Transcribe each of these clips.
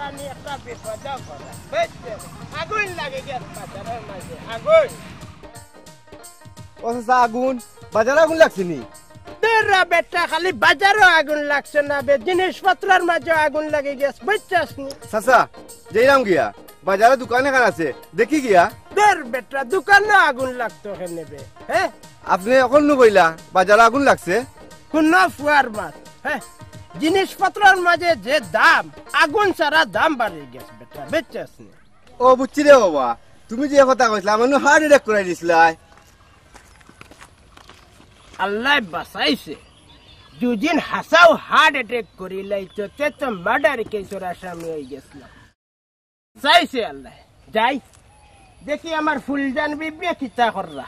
জানি একটা বিপদ পড়া বুঝছো আগুন লাগে গেল বাজারের মাঝে আগুন ও চাচা আগুন বাজারে আগুন লাগছিনি তোরা বেটা খালি বাজারও আগুন লাগছে না বে জিনিসপত্রের মাঝে আগুন লাগে গেছে বুঝছস নি চাচা যেইরাম গিয়া বাজারে দোকান এখান আছে দেখি গিয়া তোর বেটা দোকানে আগুন লাগতো হেনে বে হ্যাঁ আপনি এখন নু কইলা বাজারে আগুন লাগছে কোন ফুয়ার মাছ হ্যাঁ জিনিসপত্রের মাঝে যে দাম আগুন ছাড়া দাম বাড়ে গেছে বেটা বুঝছস নি ও বুঝছি রে বাবা তুমি যে কথা কইছিলা আমার হার্ট অ্যাটাক করাই দিছিলা আল্লাহ বাঁচাইছে দুদিন হাসাও হার্ট অ্যাটাক করি লাইতো তে তো মার্ডার কেসের আসামি হয়ে গেছিলাম চাইছে আল্লাহ যাই দেখি আমার ফুলজান বিবিয়া কিতা কররা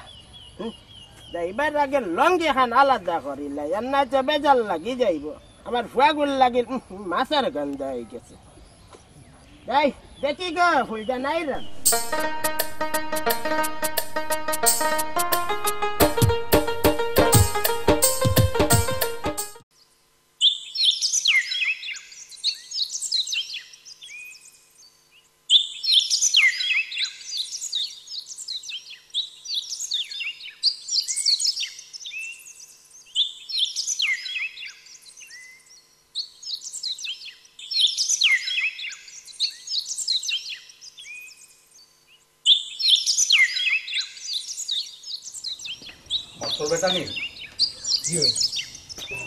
যাইবার আগে লঙ্গি খান আলাদা করিলাই আর না তো বেজাল লাগি যাইব আমার ফুয়াগুল লাগিল মাছের গন্ধ হয়ে গেছে যাই দেখি গো ফুলজান আইরান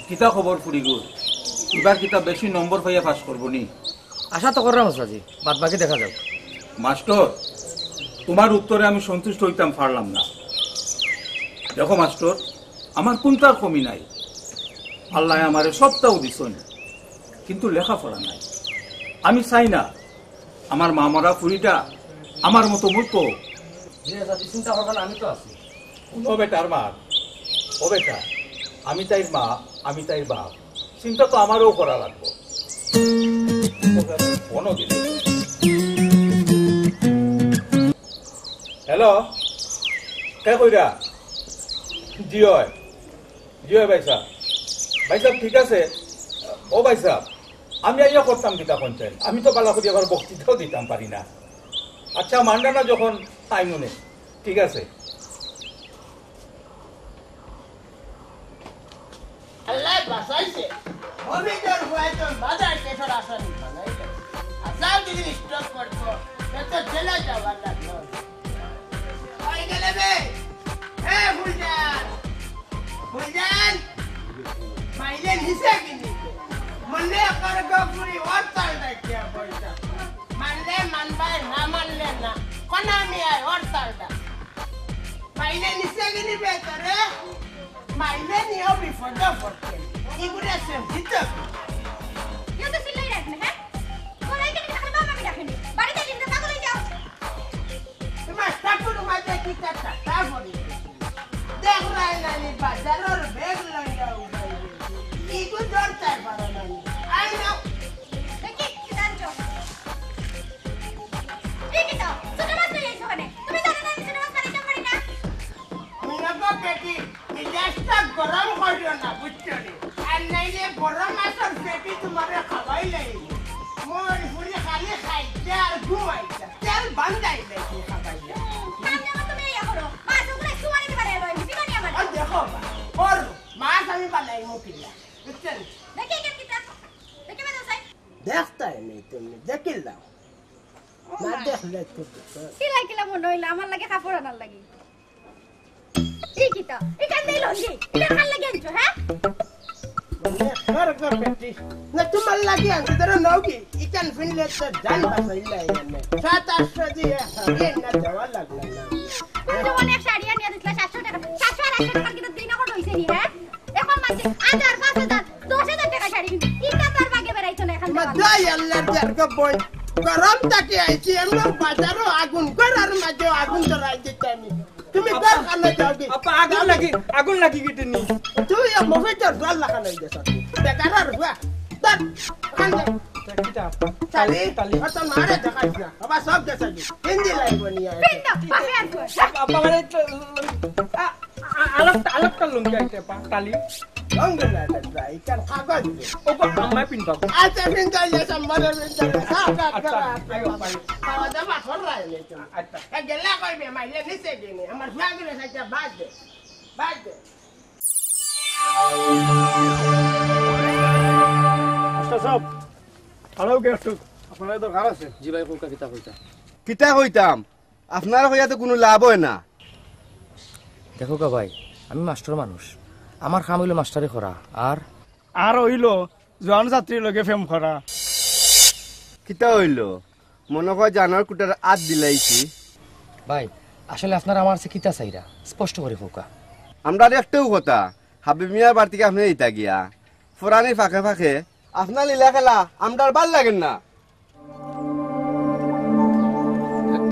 কিতা খবর ফুরিগুর এবার কিতা বেশি নম্বর পাইয়া পাস করবো নি আশা তো করলাম সাজি বাদ বাকি দেখা যাক মাস্টার তোমার উত্তরে আমি সন্তুষ্ট হইতাম পারলাম না দেখো মাস্টার আমার কোনটার কমি নাই আল্লাহ আমারে সবটাও দিছেন কিন্তু লেখাপড়া নাই আমি চাই না আমার মা মরা ফুরিটা আমার মতো মূর্খ চিন্তা করবেন আমি তো আছি ও বেটার মা ও বেটা আমি তাইর মা আমি তাইর বাপ চিন্তা তো আমারও করা লাগবো হ্যালো কে কইরা জিও জিও ভাই সাহেব ঠিক আছে ও ভাই সাহেব আমি আইয়া করতাম দিতা পঞ্চায়েত আমি তো বালা করি আবার বক্তৃতাও দিতাম পারি না আচ্ছা মান্ডা না যখন তাই মনে ঠিক আছে আল্লাহ বাঁচাইছে অভিযোগ হয়তো বাজার কেসের আসামি বানাইছে আসাম যদি স্টক করতো তো জেলে যাওয়ার লাগলো হয়ে গেলে বে হ্যাঁ ফুলজান ফুলজান মাইলে নিচে কিনি মনে কর গপুরি ওর তাল দেখিয়া পয়সা মানলে মানবাই না মানলে না কোন আমি আর ওর তালটা মাইলে নিচে কিনি বে তোরে মাইলে নিও বিপদ পড়ছে এগুলো সেন্সিটিভ ইউ তো সিলাই রাখনে হ্যাঁ কোলাই কেন তাহলে বাবা আমি রাখনি বাড়িতে দিনটা পাগল যাও তোমার ঠাকুর মাঝে কি কথা তা বলি দেখ রাই নানি বাজারের ব্যাগ লইয়া উঠাই ইগু জড়তাই পারে নানি আই নাও দেখি কি জানছো ঠিক তো ছোট মাছ নিয়ে এসো মানে তুমি জানো না আমি ছোট মাছ পারি না মিনাকো পেটি মিজাজটা গরম করিও না বুঝছো নি আর নাইলে গরম মাছের পেটি তোমারে খাওয়াই লাগবে মোর ফুলি খালি খাইতে আর ঘুমাইতে তেল বান্ধাই লাগবে খাবাইয়া সামনে মত তুমি ইয়া করো মাছ ওগুলো সুমানি দিবারে রই জীবনি আমার আর দেখো ওর মাছ আমি বানাই মুকিলা বুঝছেন দেখি কেন কিতা দেখি বাজা সাই দেখতাই নেই তুমি দেখিলাম না দেখলে তো সিলাই কিলা মন হইলা আমার লাগে কাপড় আনার লাগি এই কিতা এখান দেই লঙ্গি এটা ভাল লাগে আনছো হ্যাঁ না তোমার লাগে আনছি ধরো নৌকি ইকান ফিনলে তো জান বাসাইলা এখানে 700 দিয়ে না দেওয়া লাগলো না আমি তো অনেক শাড়ি আনিয়ে দিছিলা 700 টাকা 700 আর 800 টাকা কিন্তু দিন এখন হইছে নি হ্যাঁ এখন মাঝে 1000 5000 10000 টাকা শাড়ি ইটা তার ভাগে বেরাইছো না এখন মাদাই আল্লাহর জারকা বই গরম তাকে আইছি আমরা বাজারও আগুন করার মাঝে আগুন ধরাই দিতানি তুমি কার কানে যাওগে আপা আগুন লাগি গিটনি তুই মফেটার দল লাগানো গেছ বেকার হুয়া তার কানে কিটা তালি অত মারে দেখাইছ না বাবা সব গেছে হিন্দি লাইব নিয়া পিন্ড পাশে আনছো আপা মানে আলাপটা লুঙ্গি আইতে পা তালি সঙ্গে না এটা ইকার কাগজ ও আমায় পিন পাবো আচ্ছা বিন্দু ইয়ে সম্বন্ধে বিন্দু আচ্ছা আইও পাই খাওয়া দাওয়া করাই নে তুমি আচ্ছা গেলে কইবে মাইলে নিচে গেনি আমার ফাগলে সাইতে বাদ দে আচ্ছা সব আরও গেস্ট আপনার দরকার আছে জি ভাই কোকা কিতা কইতা কিতা কইতাম আপনার হইয়াতে কোনো লাভ হয় না। দেখো কা ভাই আমি মাস্টার মানুষ আমার কাম হইলো মাস্টারি করা আর হইল জোয়ান যাত্রীর লগে ফেম করা কিতা হইল মনে হয় জানার কুটার আত দিলাইছি। ভাই আসলে আপনার আমার সে কিতা চাইরা স্পষ্ট করে কোকা আমরা একটাও কথা হাবিব মিয়ার বাড়ি থেকে আপনি এইটা গিয়া ফোরানি ফাঁকে ফাঁকে আপনার লীলা খেলা আমরার ভাল লাগেন না।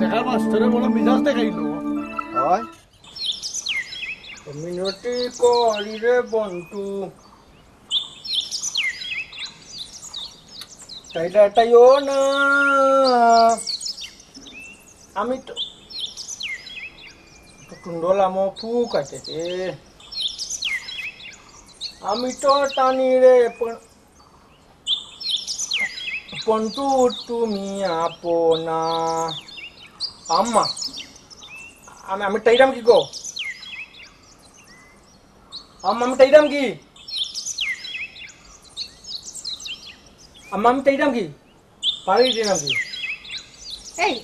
দেখা মাস্টারে বড় মিজাজ দেখাইলো হয় মিনতি করি রে বন্ধু তাইও না আমি তো টুন্ডলাম ফুক আছে আমি তো টানি রে পন্টু তুমি আপনা আম্মা আমি টাইরাম কি গো আম্মা আমি টাইরাম কি আম্মা আমি টাইরাম কি পারি দিলাম কি এই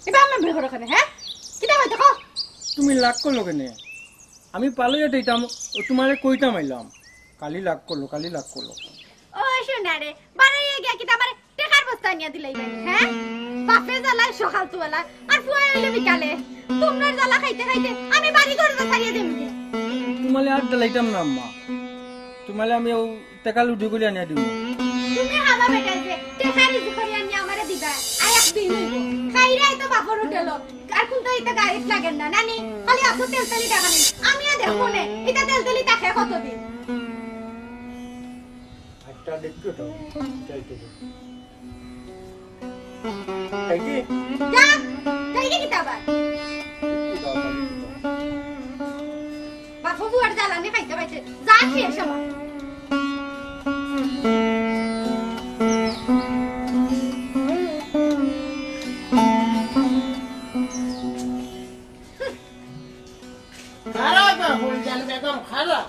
এবার আমার বিয়ে করো কেন হ্যাঁ কিটা হইতো কো তুমি লাগ করলো কেনে আমি পালইয়া টাইতাম তোমারে কইতাম আইলাম কালি লাগ করলো ও শোনা রে বানাইয়া গিয়া কিটা আমার টেকার বস্তা নিয়া দিলাই ভাই হ্যাঁ বাপে জ্বালা সকাল তোলা আর ফুয়া হইলো বিকালে তোমরা জ্বালা খাইতে খাইতে আমি বাড়ি করে তো ছাড়িয়ে দেব তোমালে আর ডালাইতাম না আম্মা তোমালে আমি ও টাকা লুটি করে আনিয়া দিব তুমি হাবা বেটাইছে টেকা রিজি করে আনি আমারে দিবা আই একদিন হইব খাইরাই তো বাপর উঠেল আর কোন তো এটা গাড়িত লাগেন না নানি খালি আসো তেলতেলি টাকা নেই আমিও দেখো নে এটা তেলতেলি টাকা কতদিন একটা দেখো তো চাইতে কি যা যাইগে কি তাবা বাপু বুয়ার জ্বালানি খাইতে পাইছে যা খেয়ে সবা খারাপ ফুলজান বেগম খারাপ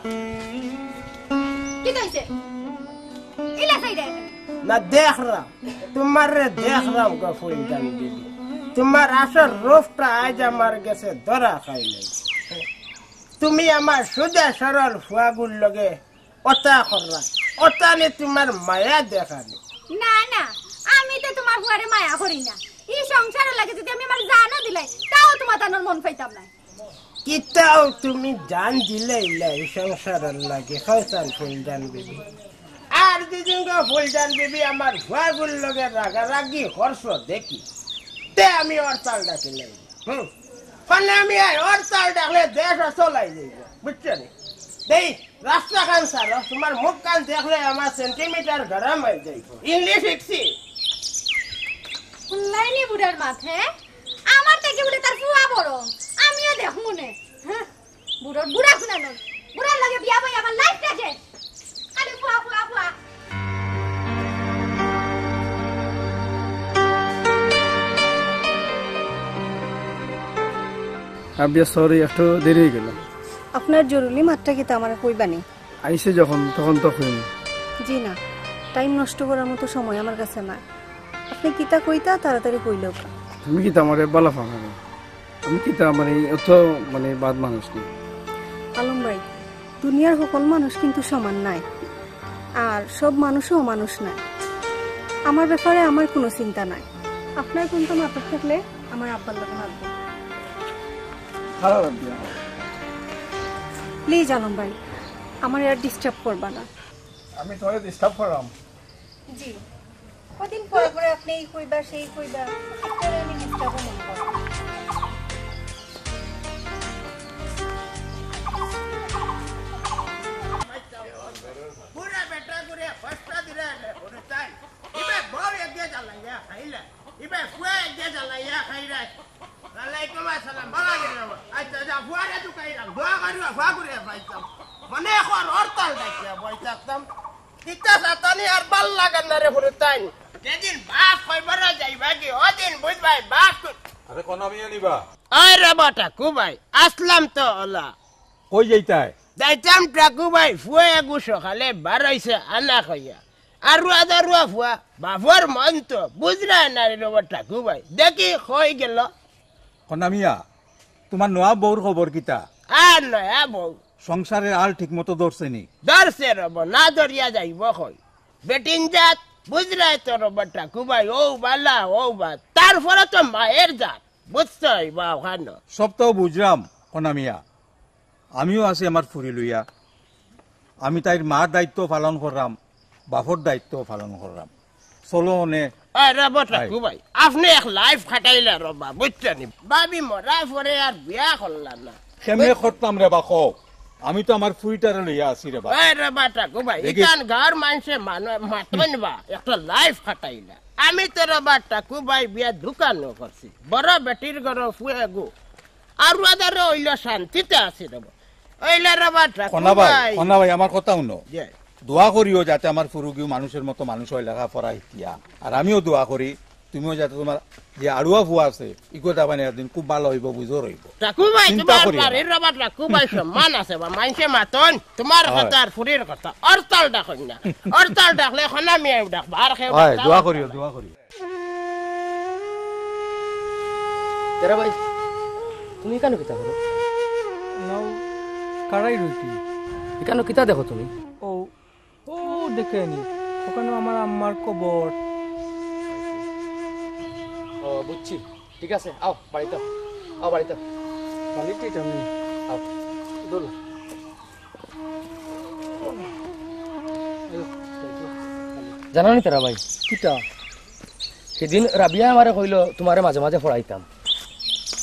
কি কইছে ইলা সাইডে না দেখ রা তোমারে দেখ রা ফুলজান দিদি তোমার আসল রূপটা আজ আমার গেছে ধরা খাইলে তুমি আমার সুদা সরল ফুয়াগুর লগে ওটা কররা ওটা নে তোমার মায়া দেখানি না না আমি তো তোমার হুয়ারে মায়া করি না এই সংসারে লাগে যদি আমি আমার জানো দিলাই তাও তোমার তানোর মন পাইতাম না কিতাও তুমি জান দিলে এই সংসারের লাগে খাইতান ফুলজান বিবি আর দিদিন গো ফুলজান বিবি আমার ফুয়াগুর লগে রাগারাগি হর্ষ দেখি তে আমি ওর চাল ডাকিলে ফলে আমি ওর চাল ডাকলে দেশ চলাই যাইব বুঝছো নি দেই রাস্তা কান স্যার তোমার মুখ কান দেখলে আমার সেন্টিমিটার গরম হয়ে যাইব ইংলিশ শিখছি লাইনি বুড়ার মাথে আমার থেকে বলে তার ফুয়া বড় আমিও দেখমু নে হ্যাঁ বুড়ার বুড়া শুনা নন বুড়ার লাগে বিয়া বই আমার লাইফটা শেষ আরে ফুয়া ফুয়া ফুয়া আবিয়া সরি একটু দেরি হয়ে গেল আপনার জরুরি মাত্রা কি তা আমার কইবানি আইসে যখন তখন তো কইনি জি না টাইম নষ্ট করার মতো সময় আমার কাছে না আপনি কিতা কইতা তাড়াতাড়ি কইলেও তুমি কি আমারে বালা ফাঁকা আমি কি মানে অত মানে বাদ মানুষ নেই আলম ভাই দুনিয়ার সকল মানুষ কিন্তু সমান নাই আর সব মানুষও মানুষ নাই আমার ব্যাপারে আমার কোনো চিন্তা নাই আপনার কোনটা মাথা থাকলে আমার আব্বার লোক লাগবে প্লিজ আলম ভাই আমার আর ডিস্টার্ব করবা না আমি তোমারে ডিস্টার্ব করাম জি কদিন পরে পরে আপনি এই কইবা সেই কইবা পরে আমি ডিস্টার্ব মনে করব পুরা বেটা করে ফসটা দিলে ওরে তাই ইবে বউ এগিয়ে চালাইয়া খাইলা ইবে ফুয়া এগিয়ে চালাইয়া খাইরা ওয়ালাইকুম আসসালাম বাবা গেল আচ্ছা যা ফুয়ারে তো খাইরা ফুয়া করে পাইতাম মানে এখন হরতাল ডাকিয়া বই থাকতাম তিতা সাতানি আর ভাল লাগান না রে ফুরতাই যেদিন বাপ কইবার যাইবা কি ওদিন বুঝবাই বাপ আরে কোন আমি নিবা আয় রে বাটা কুবাই আসলাম তো ওলা কই যাইতাই যাইতাম টাকু ভাই ফুয়ে আগু সকালে বাড়াইছে আনা কইয়া আৰু আদারুয়া ফুয়া বাপর মন তো বুঝলা না রে টাকু ভাই দেখি কই গেল কোন আমিয়া তোমার নোয়া বউর খবর কিতা আর নয়া বউ সংসারের আল ঠিক মতো ধরছেনি ধরছে রব না ধরিয়া যাইব কই বেটিন জাত বুঝলাই তো রবটা কুবাই ও বালা ও বা তারপরে তো মায়ের জাত বুঝছই বা ওখানে সব তো বুঝলাম কোন আমিয়া আমিও আছি আমার ফুরি লইয়া আমি তাইর মার দায়িত্ব পালন করলাম বাপর দায়িত্ব পালন করলাম চলো নে রবটা কুবাই আপনি এক লাইফ খাটাইলে রবা বুঝছেনি বাবি মরা পরে আর বিয়া করলাম না কেমনে করতাম রে বাকো আমি তো আমার ফুরিটারে লইয়া আছি রে বা রবাটা কুবাই ইকান ঘর মানুষে মাতবেন বা একটা লাইফ খাটাইলা আমি তো রবাটা কুবাই বিয়া দোকানও করছি বড় বেটির ঘর ফুয়ে গো আর আদারে ওইল শান্তিতে আছি রব ওইলে রবাটা কনা ভাই আমার কথা শুনো যে দোয়া করিও যাতে আমার ফুরুগিও মানুষের মতো মানুষ হয় লেখাপড়া শিকিয়া আর আমিও দোয়া করি তুমিও যাতে তোমার যে আড়ুয়া ফুয়া আছে ইকো যাবানি একদিন খুব ভালো হইব বুঝো রইব টাকুবাই চিন্তা তোমার করিও না। বাড়ির রবা টাকুবাই সম্মান আছে বা মানুষে মাতন তোমার কথা আর ফুরির কথা অরতাল ডাকন না অরতাল ডাকলে এখন আমি ডাক বার খেয়ে হয় দোয়া করিও দোয়া করিও তেরা ভাই তুমি কেন কিতা করো নাও কারাই রইতি কেন কিতা দেখো তুমি ও ও দেখে নি ওখানে আমার আম্মার কবর ও বুঝছি ঠিক আছে আও বাড়িতে আও বাড়িতে বালিতে আমি আও দোল জানো নি তেরা ভাই কিটা সেদিন রাবিয়া আমারে কইলো তোমারে মাঝে মাঝে পড়াইতাম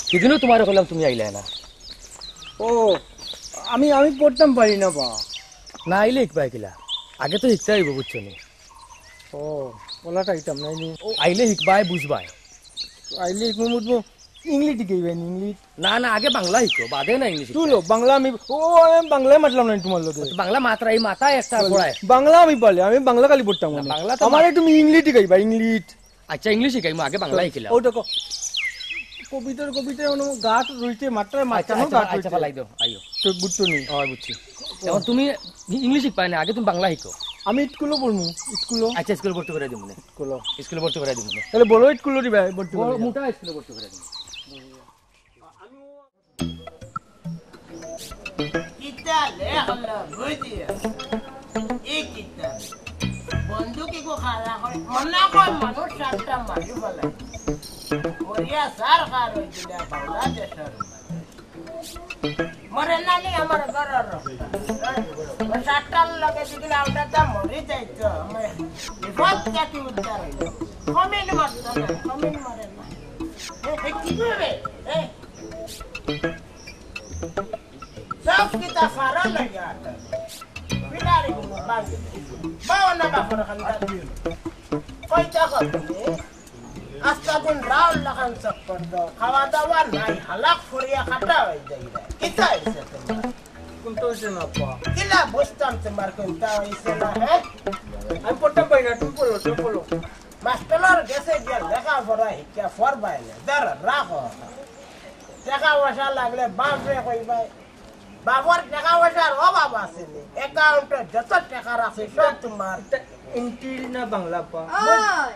সেদিনও তোমারে কইলাম তুমি আইলে না ও আমি আমি পড়তাম পারি না বা না আইলে শিখবা কিলা আগে তো শিখতে হইব বুঝছো নি ও ওলাটা আইতাম নাই নি ও আইলে শিখবাই বুঝবাই আইলে মুদবো ইংলিশ দিকেইবেন ইংলিশ না না আগে বাংলা শিখো বাদে না ইংলিশ তুলো বাংলা আমি ও আমি বাংলায় মাতলাম না তোমার লগে বাংলা মাত্রা এই মাথায় একটা পড়ায় বাংলা আমি পারলে আমি বাংলা খালি পড়তাম না, বাংলা তো আমার তুমি ইংলিশ দিকেইবা ইংলিশ আচ্ছা ইংলিশ শিখাই আগে বাংলা শিখিলাম ওটা কবিতার মানে গাছ রইতে মাত্রায় আচ্ছা মাত্রানো গাছ আচ্ছা ফালাই দাও আইও তো বুঝতো নি ও বুঝছি এখন তুমি ইংলিশ শিখবাই না আগে তুমি বাংলা শিখো আমি স্কুলও পড়মু স্কুলও আচ্ছা স্কুলে ভর্তি করে দিব স্কুলও স্কুলে ভর্তি করে দিব তাহলে বড় স্কুলও দিবা ভর্তি করে দিবা। মোটা স্কুলে ভর্তি করে দিব কিতা লেখলো বুঝিয়া এই কিতা বন্ধুকে কো খালা করে মনে কয় মানুষ সাতটা মারি বলে ওরিয়া সরকার হইছিল বাংলাদেশের মরে নানি আমার ঘরের সাতটার লগে দিলে আমরা তা মরে যাইতো আমার বিপদ জাতি উদ্ধার হইল কমেন মারত না কমেন মারে না কি করবে সব কিতা ফারা লাগা বিদারি গুলো বাঙ্গি বাবা না বাবা খান্দা কয়টা করবে আস্তা দিন রাউল লাগান সব করদো খাওয়া দাওয়া নাই হালাক ফুরিয়া খাটা হয়ে যায় কিতা হইছে তোমার কোনটা হইছে না পা কিলা বুঝতাম তোমার কোনটা হইছে না হ্যাঁ আমি পড়তাম পারি না তুমি পড়ো তুমি পড়ো মাস্টার গেছে গিয়া লেখা পড়া শিক্ষা ফরবাই না দাঁড়া রাখো টাকা পয়সা লাগলে বাপরে কইবাই বাবার টাকা পয়সার অভাব আছে অ্যাকাউন্টে যত টাকা আছে সব তোমার ইন্টিল না বাংলা পা ওই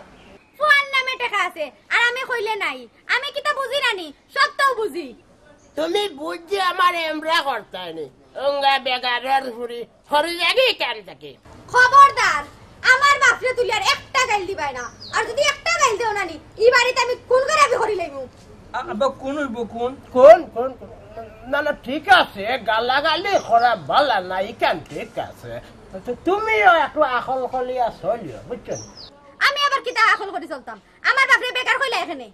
ফোন নামে টাকা আছে আর আমি কইলে নাই আমি কিতা বুঝি নানি সব তো বুঝি তুমি বুঝছি আমার এমরা করতাই নি অঙ্গা বেগারের ফুরি হরি জাগি কেন থাকে খবরদার আমার বাপরে তুলি আর একটা গাইল দিবাই না আর যদি একটা গাইল দেও নানি এই বাড়িতে আমি কোন করে আমি করি লাইমু আবা কোন হইব কোন কোন কোন না না ঠিক আছে গালাগালি করা ভালো না ইকান ঠিক আছে তুমিও একটু আকল কলিয়া চলিও বুঝছো আমি আবার কিতা আকল করে চলতাম আমার বাপরে বেকার কইলা এখানে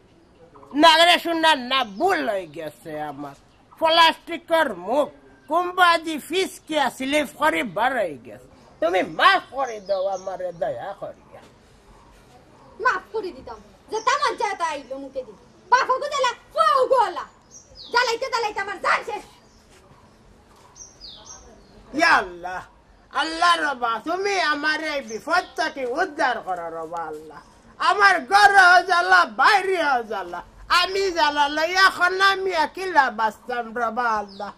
নাগরে শুননা না ভুল হয়ে গেছে আমার প্লাস্টিকের মুখ কুম্বাজি ফিস কি স্লিপ করে বাড়াই গেছে তুমি মাফ করে দাও আমারে দয়া করিয়া মাফ করে দিতাম যে তামান চাটা আইলো মুখে দি বাপু গো দেলা ফুও গোলা জ্বালাইতে জ্বালাইতে আমার জান শেষ ইয়া আল্লাহ আল্লাহ রবা তুমি আমার এই বিপদ থেকে উদ্ধার করো রবা আল্লাহ আমার ঘর জ্বালা বাইরে জ্বালা আমি জ্বালা লই এখন আমি একিলা বাঁচতাম রবা আল্লাহ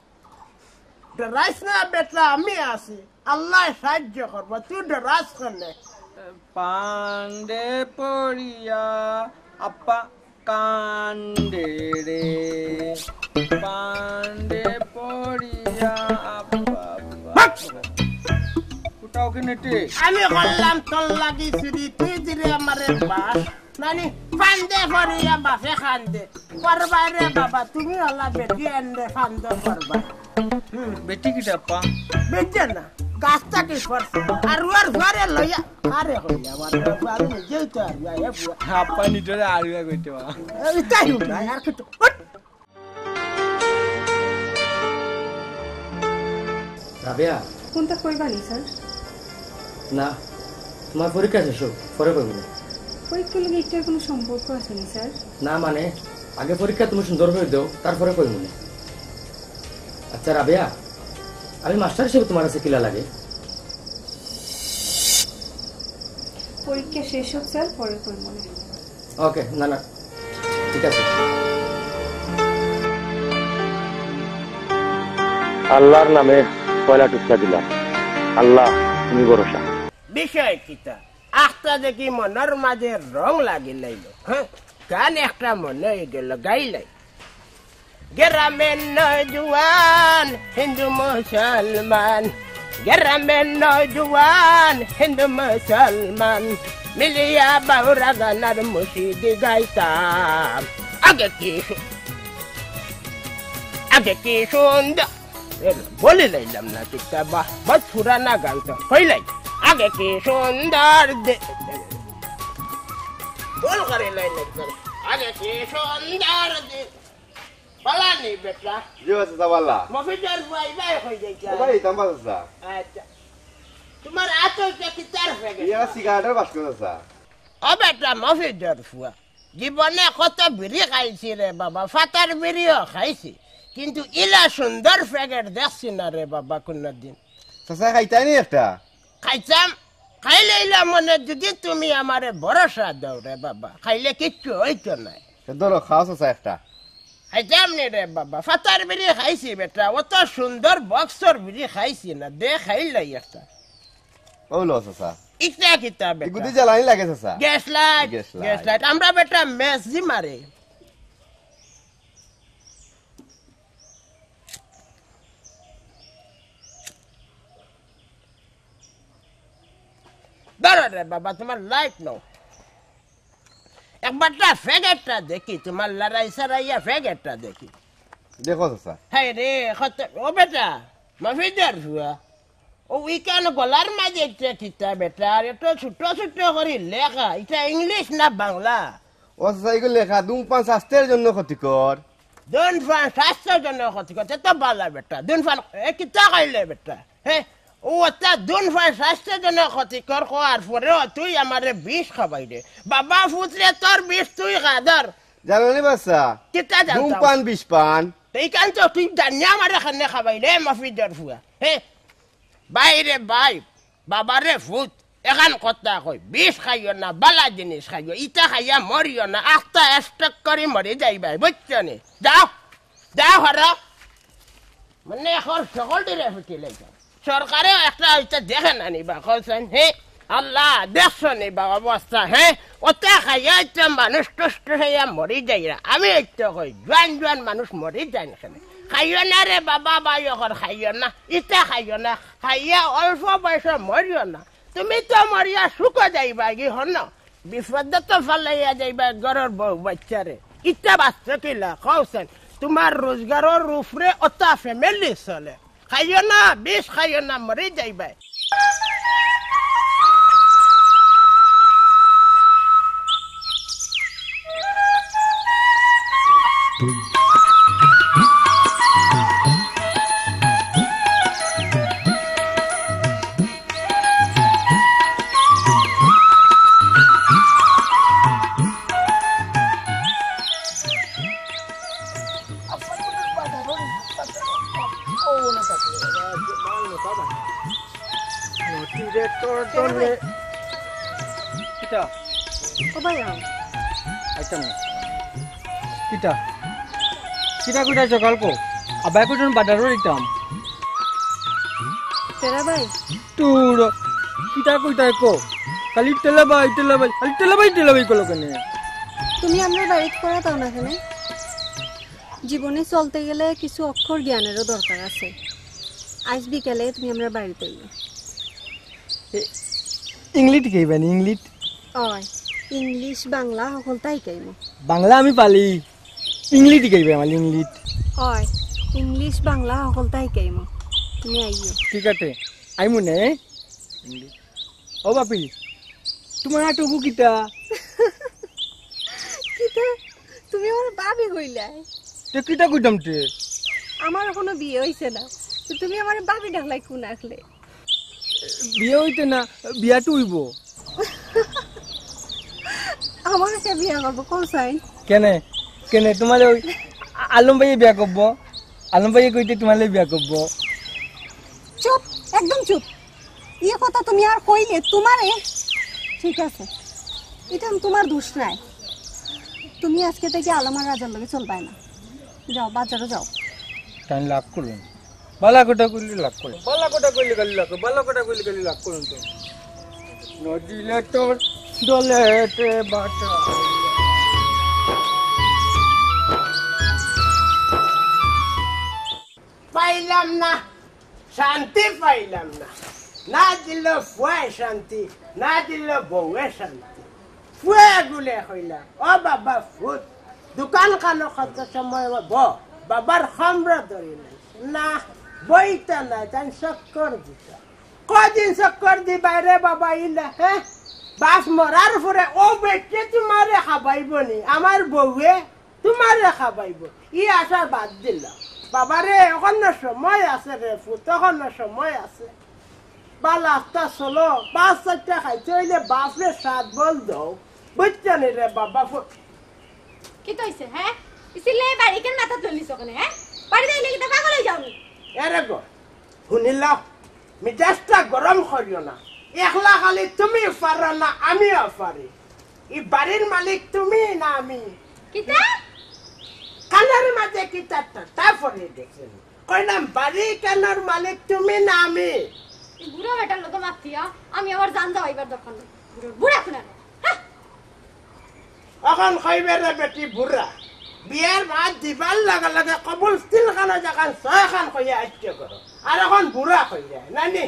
ডরাইস না বেটা আমি আছি আল্লাহ সাহায্য করবো তুই ডরাস কেনে পান্ডে পড়িয়া আপা কান্দে রে পান্ডে পড়িয়া আপা কোথাও কেনেটে আমি করলাম তোর লাগি চুরি তুই দিলে আমারে বাস নানি ফান্দে ফরিয়া বাপে খান্দে করবাই রে বাবা তুমি হলা বেটি এনে ফান্দে করবা বেটি কিটা পা বেটে না গাছটা কি করছে আর ওর ঘরে লইয়া আরে হইয়া আমার আমি নিজেই তো আর ইয়া বুয়া আপা নিটরে আড়িয়া কইতে বা এই তাই না আর কিছু রাবিয়া কোনটা কইবানি স্যার না তোমার পরীক্ষা শেষ হোক পরে কইব না পরীক্ষার লগে এটার কোনো সম্পর্ক আছে না স্যার না মানে আগে পরীক্ষা তুমি সুন্দর করে দাও তারপরে কইব না আচ্ছা রাবিয়া আমি মাস্টার হিসেবে তোমার কাছে কিলা লাগে পরীক্ষা শেষ হোক স্যার পরে কই মনে ওকে না না ঠিক আছে আল্লাহর নামে পয়লা টুকরা দিলাম আল্লাহ তুমি ভরসা বিষয় কিতা আখটা দেখি মনের মাঝে রং লাগি লাইল হ্যাঁ গান একটা মনে গেল গাইলাই গ্রামের নজওয়ান হিন্দু মুসলমান গ্রামের নজওয়ান হিন্দু মুসলমান মিলিয়া বাউরা গানার মুর্শিদি গাইতাম আগে কি সুন্দর বলে লাইলাম না কিতা বাহ বহুত পুরানা গান তো হইলাই আগে কি সুন্দর বল করে লাইলাম আগে কি সুন্দর পালানি বেটা জি চাচা বাল্লা মফিদার ভাই ভাই হয়ে যাইছে ভাই তাম্বা চাচা আচ্ছা তোমার আতো কি তার ফেগে ইয়া সিগারেটের বাস্ক চাচা ও বেটা মফিদার ফুয়া জীবনে কত বিড়ি খাইছি রে বাবা ফাটার বিড়িও খাইছি কিন্তু ইলা সুন্দর প্যাকেট দেখছি না রে বাবা কোনদিন চাচা খাইতাই নি একটা খাইতাম খাইলে ইলা মনে যদি তুমি আমারে ভরসা দাও রে বাবা খাইলে কিচ্ছু হইতো নাই ধরো খাও চাচা একটা খাইতাম নি রে বাবা ফাটার বিড়ি খাইছি বেটা অত সুন্দর বক্সর বিড়ি খাইছি না দে খাইলাই একটা ও লো চাচা ইটা কিতা ইগুদি বেটা জ্বালানি লাগে চাচা gas light gas light. Gas light আমরা বেটা মেস জি মারে ধরো রে বাবা তোমার লাইট নাও একবারটা ফ্যাগেটটা দেখি তোমার লড়াই সারাইয়া ফ্যাগেটটা দেখি দেখো চাচা হাই রে ও বেটা মাফিদার হুয়া ও উইকান গলার মাঝে একটা কিতা বেটা আর এত ছোট ছোট করে লেখা এটা ইংলিশ না বাংলা ও চাচা এগুলো লেখা ধূমপান স্বাস্থ্যের জন্য ক্ষতিকর ধূমপান স্বাস্থ্যের জন্য ক্ষতিকর তো ভালো বেটা ধূমপান কিতা খাইলে বেটা হ্যাঁ ও তা ধূমপান স্বাস্থ্যের জন্য ক্ষতিকর হওয়ার পরেও তুই আমারে বিষ খাবাই দে বাবা ফুটলে তোর বিষ তুই খাদর জানানি বাচ্চা কিতা জানতাম ধূমপান বিষ পান এইখান তো তুই জানি আমার এখানে খাবাই রে মাফিদার ফুয়া হ্যাঁ বাইরে বাই বাবারে ফুট এখান কথা কই বিষ খাইও না বালা জিনিস খাইও ইটা খাইয়া মরিও না আস্তা স্টক করে মরে যাইবাই বুঝছো নি যাও যাও হারা মানে এখন সকল দিলে ফুটি লেগে সরকারেও একটা এটা দেখে না নিবা কইছেন হে আল্লাহ দেখছো নিবা অবস্থা হ্যাঁ ওটা খাইয়া একটা মানুষ টুষ্ট হইয়া মরি যাইরা আমি একটা কই জোয়ান জোয়ান মানুষ মরি যায় না খাইও না রে বাবা বাই এখন খাইও না ইটা খাইও না খাইয়া অল্প বয়সে মরিও না তুমি তো মরিয়া সুখ যাইবা কি হন বিপদ তো ফালাইয়া যাইবা ঘরের বউ বাচ্চারে ইটা বাচ্চা কিলা কৌছেন তোমার রোজগারের উপরে ওটা ফ্যামিলি চলে খাইও না বিষ খাইও না মরি যাইবা ও ভাই আও আইতাম না কিটা কিটা কইটা সকাল কো আবাই কইজন বাজারও দিতাম তেরা ভাই তোর কিটা কইটা কো খালি তেলাবাই খালি তেলাবাই কলো কেন তুমি আমরা বাড়িতে পড়া দাও না কেন জীবনে চলতে গেলে কিছু অক্ষর জ্ঞানেরও দরকার আছে আজ বিকেলে তুমি আমরা বাড়িতে ইংলিশ কইবেন ইংলিশ হয় ইংলিশ বাংলা সকল তাই কাইম বাংলা আমি পালি ইংলিশ কইবে আমার ইংলিশ হয় ইংলিশ বাংলা সকল তাই কাইম তুমি আইও ঠিক আছে আইমু নে ও বাপি তোমার আটুকু কিটা কিটা তুমি আমার বাবি হইলা তে কিটা কইতাম তে আমার এখনো বিয়ে হইছে না তো তুমি আমার বাবি ডাকলাই কোন আসলে বিয়ে হইতে না বিয়াটো হইব আমার কাছে বিয়ে করবো কোন সাই কেনে কেনে তোমার ওই আলম ভাইয়ে বিয়া করব আলম ভাইয়ে কইতে তোমালে বিয়া করব চুপ একদম চুপ এই কথা তুমি আর কইলে তোমারে ঠিক আছে এটা তোমার দোষ নাই তুমি আজকে থেকে আলমার রাজার লগে চলবাই না যাও বাজারে যাও টাইম লাভ করুন বালা কোটা কইলে লাভ করুন বালা কোটা কইলে গালি লাভ বালা কোটা কইলে গালি লাভ করুন তো নদিলে তোর দলেতে বাটা পাইলাম না শান্তি পাইলাম না না দিল ফুয়ে শান্তি না দিল বউয়ে শান্তি ফুয়ে গুলে হইলাম ও বাবা ফুট দোকান খানো কত সময় বাবার খামরা ধরে না বইটা না জান চক্কর দিতা কদিন চক্কর দি বাইরে বাবা ইলা হ্যাঁ বাস মরার পরে ও বেটে তোমারে খাবাইব নি আমার বউয়ে তোমারে খাবাইব ই আশা বাদ দিলাম বাবারে এখনো সময় আছে রে ফুট এখনো সময় আছে বাল আস্তা চলো 5-4টা খাইতে হইলে বাপরে 7 বল দাও বুঝছনি রে বাবা ফুট কি তইছে হ্যাঁ ইসিলে বাড়ি কেন মাথা তুলিছ কেন হ্যাঁ বাড়ি যাইলে কি পাগল হই যাওনি এরে গো শুনিলাও মিজাজটা গরম করিও না একলা খালি তুমি পারো না আমিও পারি ই বাড়ির মালিক তুমি না আমি কিতা কানের মাঝে কিতাটা তারপরে দেখছেন কইলাম বাড়ি কানের মালিক তুমি না আমি এই বুড়া বেটার লোক মাফিয়া আমি আবার জান যাইবার দরকার নেই বুড়া কোনা এখন খাইবে রে বেটি বুড়া বিয়ার ভাত দিবার লাগা লাগে কবুল স্টিল খানা যখন 6 খান কইয়া আইতে করো আর এখন বুড়া কই যায় নানি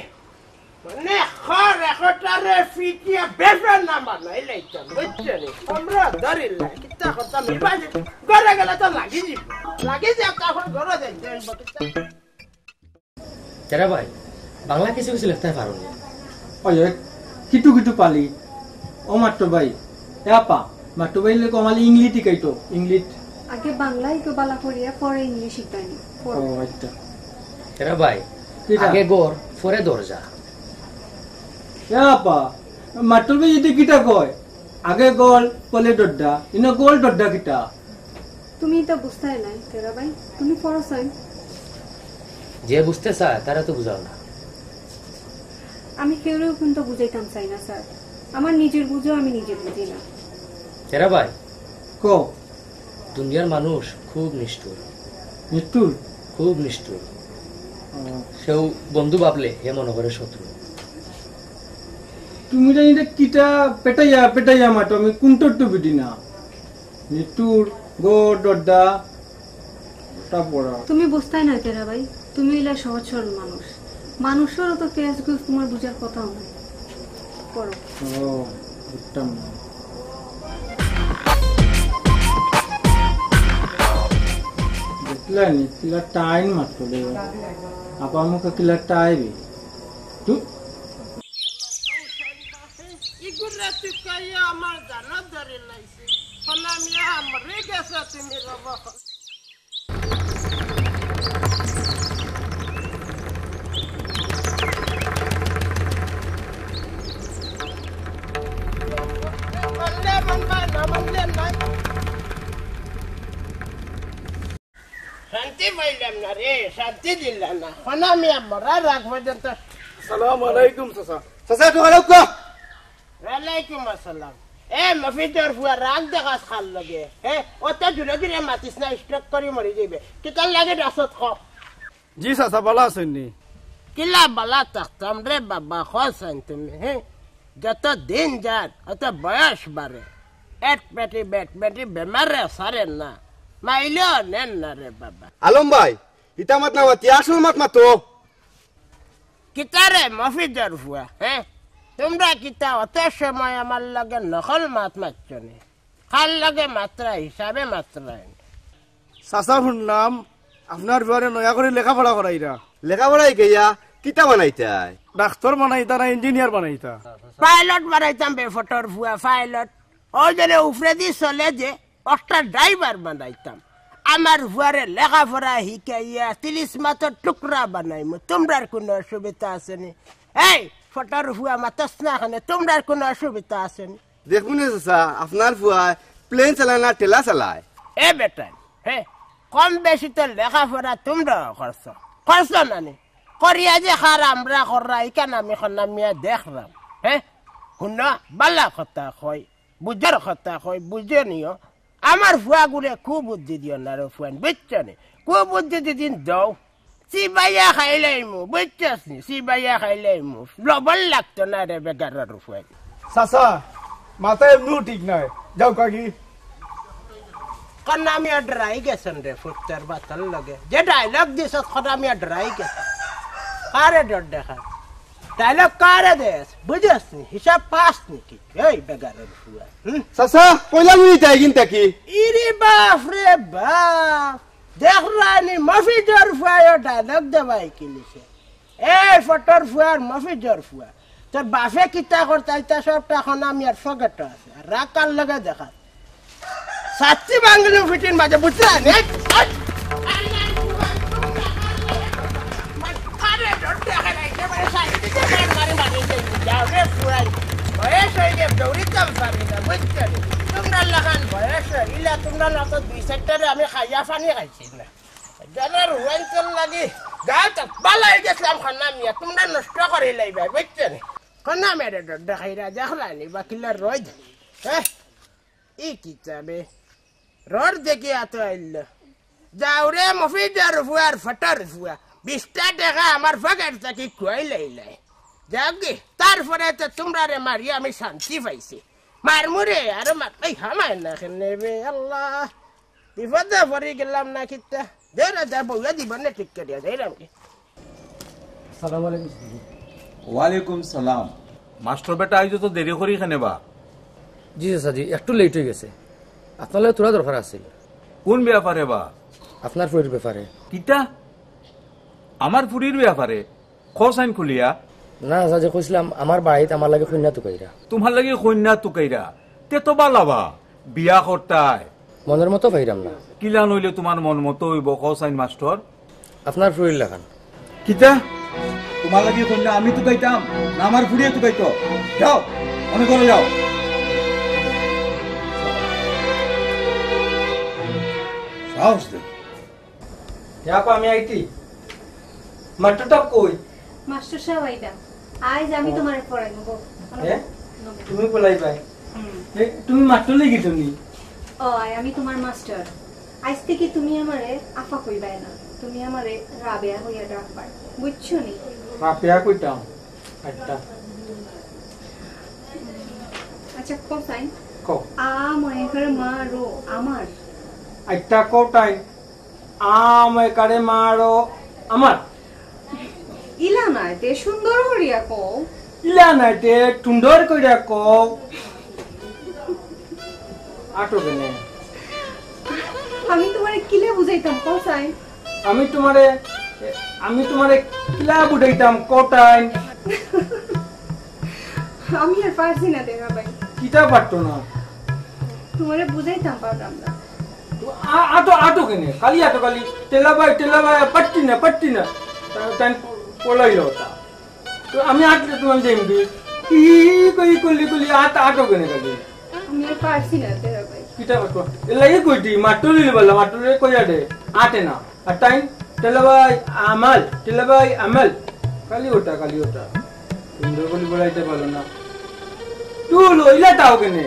মানে খর একটারে ফিটিয়া বেফার না মানে লাইতা বুঝছনি আমরা ধরিলা কিতা কথা মিবাজি ঘরে গেলে তো লাগি যাব তখন ঘরে যাইতে তেরা ভাই বাংলা কিছু কিছু লিখতে পারো না ওই কিটু কিটু পালি ও মাত্র ভাই আপা মাত্র ভাই লে কমালি ইংলিশ কাইতো ইংলিশ আগে বাংলাই তো বালা করিয়া পরে ইংলিশ শিখাইনি ও আচ্ছা তেরা ভাই আগে গোর পরে দরজা আপা মাত্র ভাই যদি কিটা কয় আগে গোল পলে ডড্ডা ইনো গোল ডড্ডা কিটা তুমি তো বুঝতাই নাই তেরা ভাই তুমি পড়াছাই যে বুঝতে চায় তারা তো বুঝাও না আমি কেউরেও কিন্তু বুঝাইতাম চাই না স্যার আমার নিজের বুঝো আমি নিজে বুঝি না তেরা ভাই কো দুনিয়ার মানুষ খুব নিষ্ঠুর মৃত্যুর খুব নিষ্ঠুর সেও বন্ধু ভাবলে হে মনে করে শত্রু তুমি জানি কিটা পেটাইয়া মাটো আমি কোনটোর তো বিদি না মৃত্যুর গো ডড্ডা তা পড়া তুমি বুঝতাই না তেরা ভাই তুমি ইলা সহজ সরল মানুষ মানুষেরও তো কেস গুস তোমার বুঝার কথাও নাই পড়ো ও বুঝতাম না দেখলেন কিলা টাইম মাত্র দেব আপা আমাকে কিলা টাইবি তুই ইগুরা তুকাইয়া আমার জানা ধরে লাইছে ফলা মিয়া মরে গেছে তুমি বাবা শান্তি পাইলাম না রে শান্তি দিলাম না ফলা মিয়া মরার রাখ পর্যন্ত আসসালামু আলাইকুম চাচা চাচা তো আলাইকুম ওয়ালাইকুম আসসালাম এ মফিদর ফুয়া রাগ দেখাস খাল লগে অত দূরে দূরে মাতিস না স্ট্রোক করে মরি যাইবে কিতার লাগে রাসত খ জি চাচা ভালো আছেন নি কিলা বালা থাকতাম রে বাবা খসান তুমি যত দিন যান অত বয়স বাড়ে এক পেটি বেমারে সারেন না মাইলেও নেন না রে বাবা আলম ভাই ইটা মাত না মাতি আসল মাত মাতো কিতারে মফিদর ফুয়া তোমরা কিতা অত সময় আমার লাগে নকল মাত মারছো নি খাল লাগে মাত্রা হিসাবে মাত্রা চাচা শুনলাম আপনার বিবারে নয়া করে লেখাপড়া করাইরা লেখাপড়াই গিয়া কিতা বানাইতাই ডাক্তার বানাইতা না ইঞ্জিনিয়ার বানাইতা পাইলট বানাইতাম বে ফটোর ফুয়া পাইলট ওই জন্য উপরে দিয়ে চলে যে একটা ড্রাইভার বানাইতাম আমার ফুয়ারে লেখাপড়া শিখাইয়া 30 মাত্র টুকরা বানাইমু তোমরার কোনো অসুবিধা আসেনি এই ফটোর ফুয়া মাতাস না খানে তোমরার কোনো অসুবিধা আসেনি দেখুন চাচা আপনার ফুয়া প্লেন চালায় না টেলা চালায় এ বেটা কম বেশি তো লেখাপড়া তোমরা করছো না নি করিয়া যে খার আমরা করা ইকান আমি খনামিয়া দেখলাম শুন বালা কথা কয় বুঝার কথা কয় বুঝে নিও আমার ফুয়া গুলে খুব বুদ্ধি দিও না রে ফুয়ান বুঝছো নি খুব বুদ্ধি দিদিন দাও সিবাইয়া খাইলাই মু বুঝছস নি সিবাইয়া খাইলাই মু লবণ লাগতো না রে বেগার ফুয়ান চাচা মাথায় এমনিও ঠিক নাই যাও কাকি খনামিয়া ডরাই গেছেন রে ফুটার বাতাল লগে যে ডায়লগ দিছ খনামিয়া ডরাই গেছে কারে ডর দেখা ডায়লগ কারে দেশ বুঝছস নি হিসাব পাস নাকি এই বেগারের ফুয়া চাচা কইলা নিতাই কিনতা কি ইরে বাপ রে বাপ দেখরানি মফিজর ফুয়া ডায়লগ দেবাই কিলিছে এই ফটোর ফুয়ার মফিজর ফুয়া তোর বাপে কিতা করতাই তা সবটা খনামিয়ার ফগেট আছে আর রাকাল লগে দেখা সাচ্চি বাংলা ফিটিন বাজে বুঝলা নে তোমরা লাগান বয়স ইলা তোমরা না তো 2 সেক্টরে আমি খাইয়া পানি খাইছি না জানার ওয়েন্টল লাগি গাত বালাই গেছলাম খনামিয়া তোমরা নষ্ট করে লাইবা বুঝছেন খনামিয়া দেখাইরা দেখলানি বাকিলা রোজ ই কিতাবে রোড দেখি আতো আইল যাও রে মফিদার ফুয়ার ফটার ফুয়া 20 টাকা আমার পকেট থেকে খুয়াই লাইলাই যাওগে তারপরে তো তোমরা রে মারি আমি শান্তি পাইছি মারমুরে আর মাই হামায় না নেবে আল্লাহ বিপদে পড়ে গেলাম না কিতা দেরা যা বউয়া দিবনে ঠিক করিয়া যাইলাম কি আসসালামু আলাইকুম ওয়ালাইকুম সালাম মাস্টার বেটা আইজ তো দেরি করি খানে বা জি চাচা জি একটু লেট হয়ে গেছে আপনার তোরা দরকার আছে কোন ব্যাপারে বা আপনার ফুরির ব্যাপারে কিতা আমার ফুরির ব্যাপারে খসাইন খুলিয়া না চাচা কইছিলাম আমার বাড়িতে আমার লাগে কন্যা তুকাইরা তোমার লাগে কন্যা তুকাইরা তে তো বালাবা বিয়া করতাই মনের মতো পাইরাম না কিলা নইলে তোমার মন মতো হইব খসাইন মাস্টার আপনার ফুরির লাগান কিতা তোমার লাগে কন্যা আমি তুকাইতাম না আমার ফুরিয়ে তুকাইতো যাও অনেক করে যাও সাহস দে আমি আইতি মাস্টারটা কই মাস্টার সাহেব আইডা আজ আমি তোমারে পড়াইব তুমি বলাই ভাই তুমি মাস্টার লাগি তুমি ও আমি তোমার মাস্টার আজ থেকে তুমি আমারে আফা কইবাই না তুমি আমারে রাবেয়া হইয়া ডাকবা বুঝছো নি রাবেয়া কইতাম আচ্ছা আচ্ছা কোসাইন কো মনে করে মারো আমার আচ্ছা কোটাই আমায় কারে মারো আমার ইলা না তে সুন্দর করিয়া কও ইলা নাইতে সুন্দর কইরা কও আটো কেনে আমি তোমারে কিলে বুঝাইতাম কোসাইন আমি তোমারে কিলা বুঝাইতাম কোটাই আমি আর পারছি না দেখা ভাই কিটা পারতো না তোমারে বুঝাইতাম পারতাম না আটো কেনে খালি আটো খালি তেলাবাই পট্টি না তাই পলাই হতা তো আমি আটলে তোমার দেখবি কি কলি আটো কেনে খালি আমি আর পারছি না দেখা ভাই কিটা পারতো এলাই কইটি মাটুলি বললা মাটুলি কইয়া দে আটে না আর টাইম তেলাবাই আমাল খালি ওটা সুন্দর বলি বলাইতে পারো না তুই লইলা তাও কেনে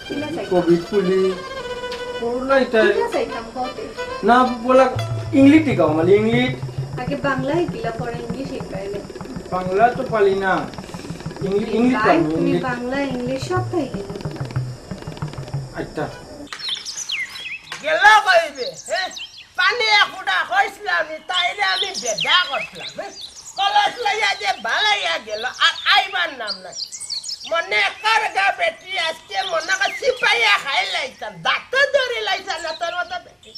কিলা চাই কোভিড পুলি করোনা এটা কিলা চাইতাম কতে না বলা ইংলিশ টিকাও মানে ইংলিশ আগে বাংলায় কিলা পরে ইংলিশ শিখাইলে বাংলা তো পালি না ইংলিশ ইংলিশ ভাই, পারি তুমি ইংলিশ বাংলা ইংলিশ সব তাই আচ্ছা গেল কইবে হ্যাঁ পানি একুটা কইছিলাম তাইলে আমি বেদা করছিলাম কলস লইয়া যে বালাইয়া গেল আর আইবার নাম নাই মনে কারগা বেটি আজকে মনে কা সিপাইয়া খাই লাইতাম দাঁত ধরে লাইতাম না তোর মতো বেটি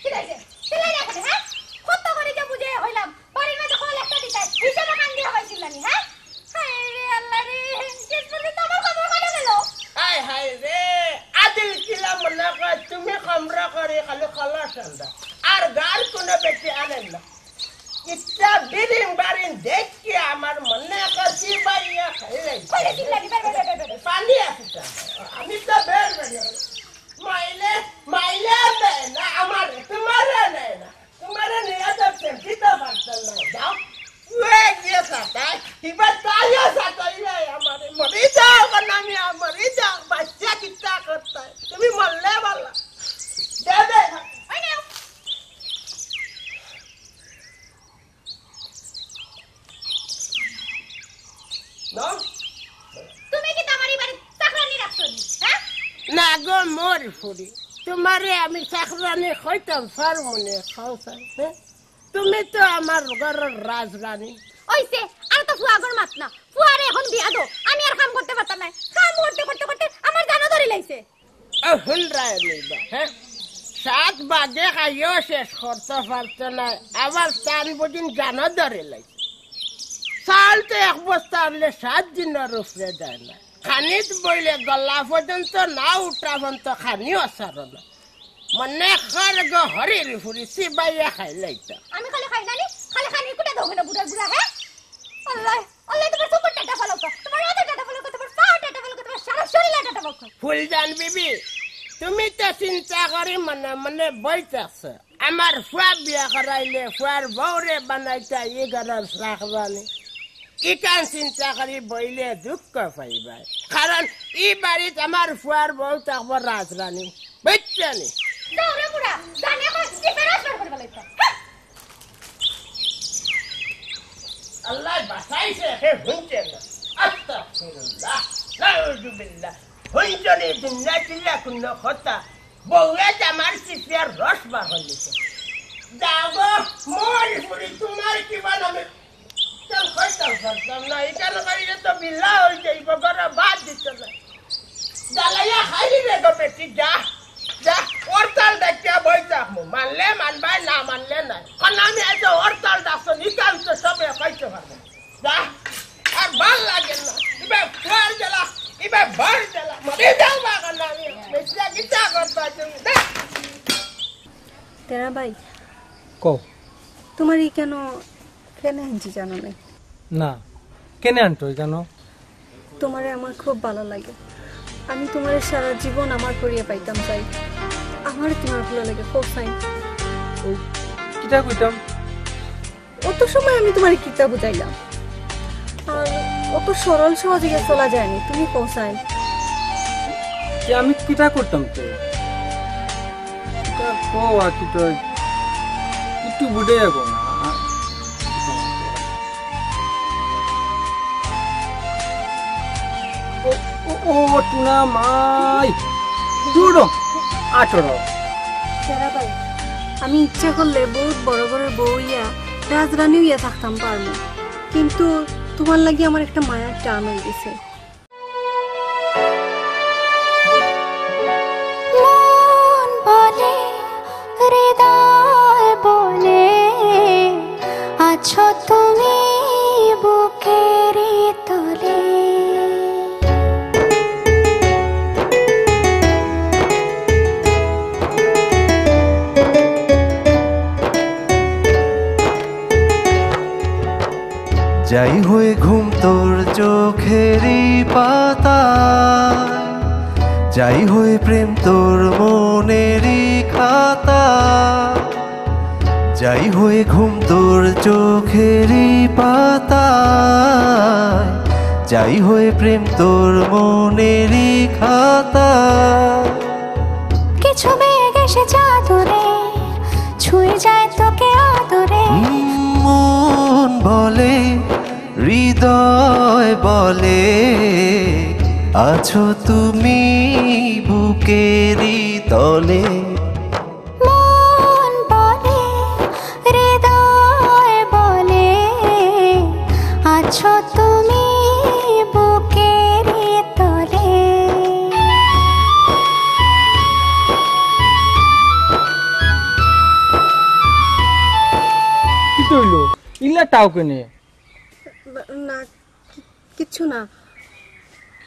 ঠিক আছে চলে রাখে হ্যাঁ কত করে যে বুঝে হইলাম বাড়ির মধ্যে কল একটা দিতে হিসাবে কান দিয়ে হইছিল নি হ্যাঁ হায় রে আল্লাহ রে শেষ পর্যন্ত আমার খবর কাটা গেল হাই হাই রে আদিল কিলা মনে কর তুমি কমরা করে খালি কলস আনবা আর গার কোনো বেটি আনেন না ইচ্ছা বিরিং বারিং দেখি আমার মনে কর সিপাইয়া খাই লাইতাম কইলে চিল্লানি বের পানি আসিটা আমি তো বের বের মাইলে মাইলে দেয় না আমার তোমারে নেয় না তোমারে নিয়ে তো চিন্তা পারতেন না যাও তুই গিয়ে সাতাই এবার তাইও সাতাইলে আমার মরে যাও আমি মরে যাও বাচ্চা কিতা করতে তুমি মরলে ভালো দেবে ওই নাও না তুমি কি তোমারই বাড়ি চাকরানি রাখছো নি হ্যাঁ না গো মোর ফুরি তোমারে আমি চাকরানি হইতাম ফার্মনে খাওসাই তুমি তো আমার ঘরের রাজরানী ওইছে আর তো ফুয়াগর মাত না ফুয়ারে এখন বিয়া দাও আমি আর কাম করতে পারতাম না কাম করতে করতে করতে আমার জানা ধরে লাইছে হুন্ড্রায় নিবা হ্যাঁ 7 বাজে খাইও শেষ করতে পারতো না আবার চান বুঝিন জানো ধরে লাগে চাল তো এক বস্তা আনলে 7 দিনের উপরে যায় না খানিত বইলে গলা পর্যন্ত না উঠা পর্যন্ত খানিও সারো না মনে খর গো হরির ফুরি সিবাইয়া খাই লাইতা আমি খালি খাই জানি খালি খানি কুটা দাও না বুড়া বুড়া হ্যাঁ আল্লাহ আল্লাহ তোমার সুপার টাটা ফলো কর তোমার ওদের টাটা ফলো কর তোমার পা টাটা ফলো কর তোমার সারা শরীর টাটা ফলো কর ফুলজান বিবি তুমি তো চিন্তা করি মনে মনে বইতেছ আমার ফুয়া বিয়া করাইলে ফুয়ার বউরে বানাইতা ই ঘরের রাখবানি ইকান চিন্তা করি বইলে দুঃখ পাইবাই কারণ ই বাড়িত আমার ফুয়ার বউ থাকবো রাজরানী বুঝছনি দাও রে বুড়া জানি এখন কি ফেরাস করে বলাইছ আল্লাহ বাঁচাইছে হে হুঁচে না আস্তাগফিরুল্লাহ নাউযুবিল্লাহ হুঁচনি দুনিয়া চিল্লা কুন্ন কথা বউয়ে আমার সিফিয়ার রস বার হইছে দাগো মোর পুরি তোমার কি বানাবে চল কইতাম করতাম না এখানে করিলে তো বিল্লা হই যাইব ঘরে বাদ দিতে না দালাইয়া খাইলি রে গো বেটি যা যা ওরতাল ডাকিয়া বই থাকবো মানলে মানবাই না মানলে নাই কারণ আমি এত ওরতাল ডাকছো নিকাল তো সবে কইতে পারবো যা আর ভাল লাগে না এবার ফুয়ার জ্বালা এবার ভর জ্বালা মরে যাও বাগান আমি বেশি কিতা করতে তুমি তেরা ভাই কও তোমার এই কেন কেন হিঞ্জি জানো নাই না কেনে আনতো কেন তোমারে আমার খুব ভালো লাগে আমি তোমার সারা জীবন আমার করিয়ে পাইতাম চাই আমার তোমার ভালো লাগে খুব চাই কিটা কইতাম অত সময় আমি তোমার কিতা বুঝাইলাম আর অত সরল সহজে চলা যায়নি তুমি পৌঁছাই যে আমি কিটা করতাম তো কও আর কি তো একটু বুঝে যাবো না ও টুনা মাই দূরো আঠেরো তেরা ভাই আমি ইচ্ছা করলে বহুত বড় বড় বউ ইয়া রাজরানীও ইয়া থাকতাম পারবো কিন্তু তোমার লাগি আমার একটা মায়ার টান হয়ে গেছে মন বলে হৃদয় বলে আছো তুমি বুকের তলে যাই হয়ে ঘুম তোর চোখেরই পাতা যাই হয়ে প্রেম তোর মনেরই খাতা যাই হয়ে ঘুম তোর চোখেরই পাতা যাই হয়ে প্রেম তোর মনেরই খাতা কিছু মেঘ এসে চাদরে ছুঁয়ে যায় তোকে আদরে মন বলে হৃদয় বলে আছো তুমি বুকেরই তলে মন বলে হৃদয় বলে আছো তুমি বুকের তলে কি তৈল ইলা টাও কেনে না কিচ্ছু না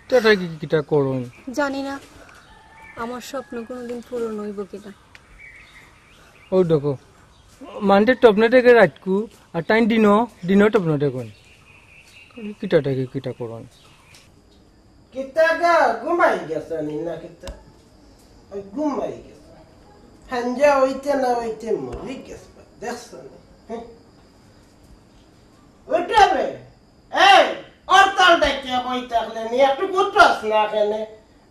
কিটা কি কিটা করুন জানি না আমার স্বপ্ন কোনোদিন পূরণ হইব কিনা ও দেখো মানতে টপনে থেকে রাতকু আর টাইম দিনও টপনে দেখুন কিটা করুন কিতাগা ঘুমাই গেছে না কিতা ওই ঘুমাই গেছে হাঞ্জা হইতে না হইতে মরি গেছে দেখছো না উঠাবে এই অর্তাল দেখতে বই থাকলে নি একটু গুটস না কেনে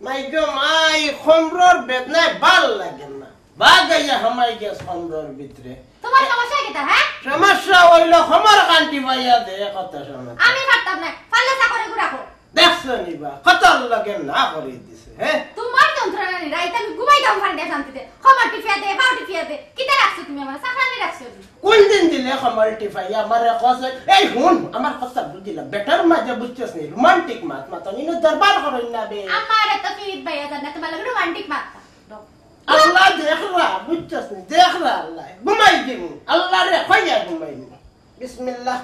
মাই গো মাই খমরর বেদনায় ভাল লাগে না বাগাইয়া হামাই গেছে খমরর ভিতরে তোমার সমস্যা কি তা হ্যাঁ সমস্যা হইলো খমর কান্টি পাইয়া দে কথা শোনা আমি পারতাম না পারলে চাকরি করে রাখো দেখছো নিবা কতল লাগে না করে দিছে হ্যাঁ তোমার যন্ত্রণা নেই রাইতে আমি ঘুমাইতাম ফান্ডে শান্তিতে খবর টিপিয়া দে পাও টিপিয়া দে কিটা রাখছো তুমি আমার চাকরানি রাখছো কোন দিন দিলে খমর টিপাই আমার কসে এই হুন আমার কথা বুঝিলা বেটার মাঝে বুঝছস নি রোমান্টিক মাত মাতনি না দরবার করই না বে আমার এত ফিট ভাইয়া জানা তোমার লাগে রোমান্টিক মাত আল্লাহ দেখরা বুঝছস নি দেখরা আল্লাহ ঘুমাই দিন আল্লাহ রে কইয়া ঘুমাই বিসমিল্লাহ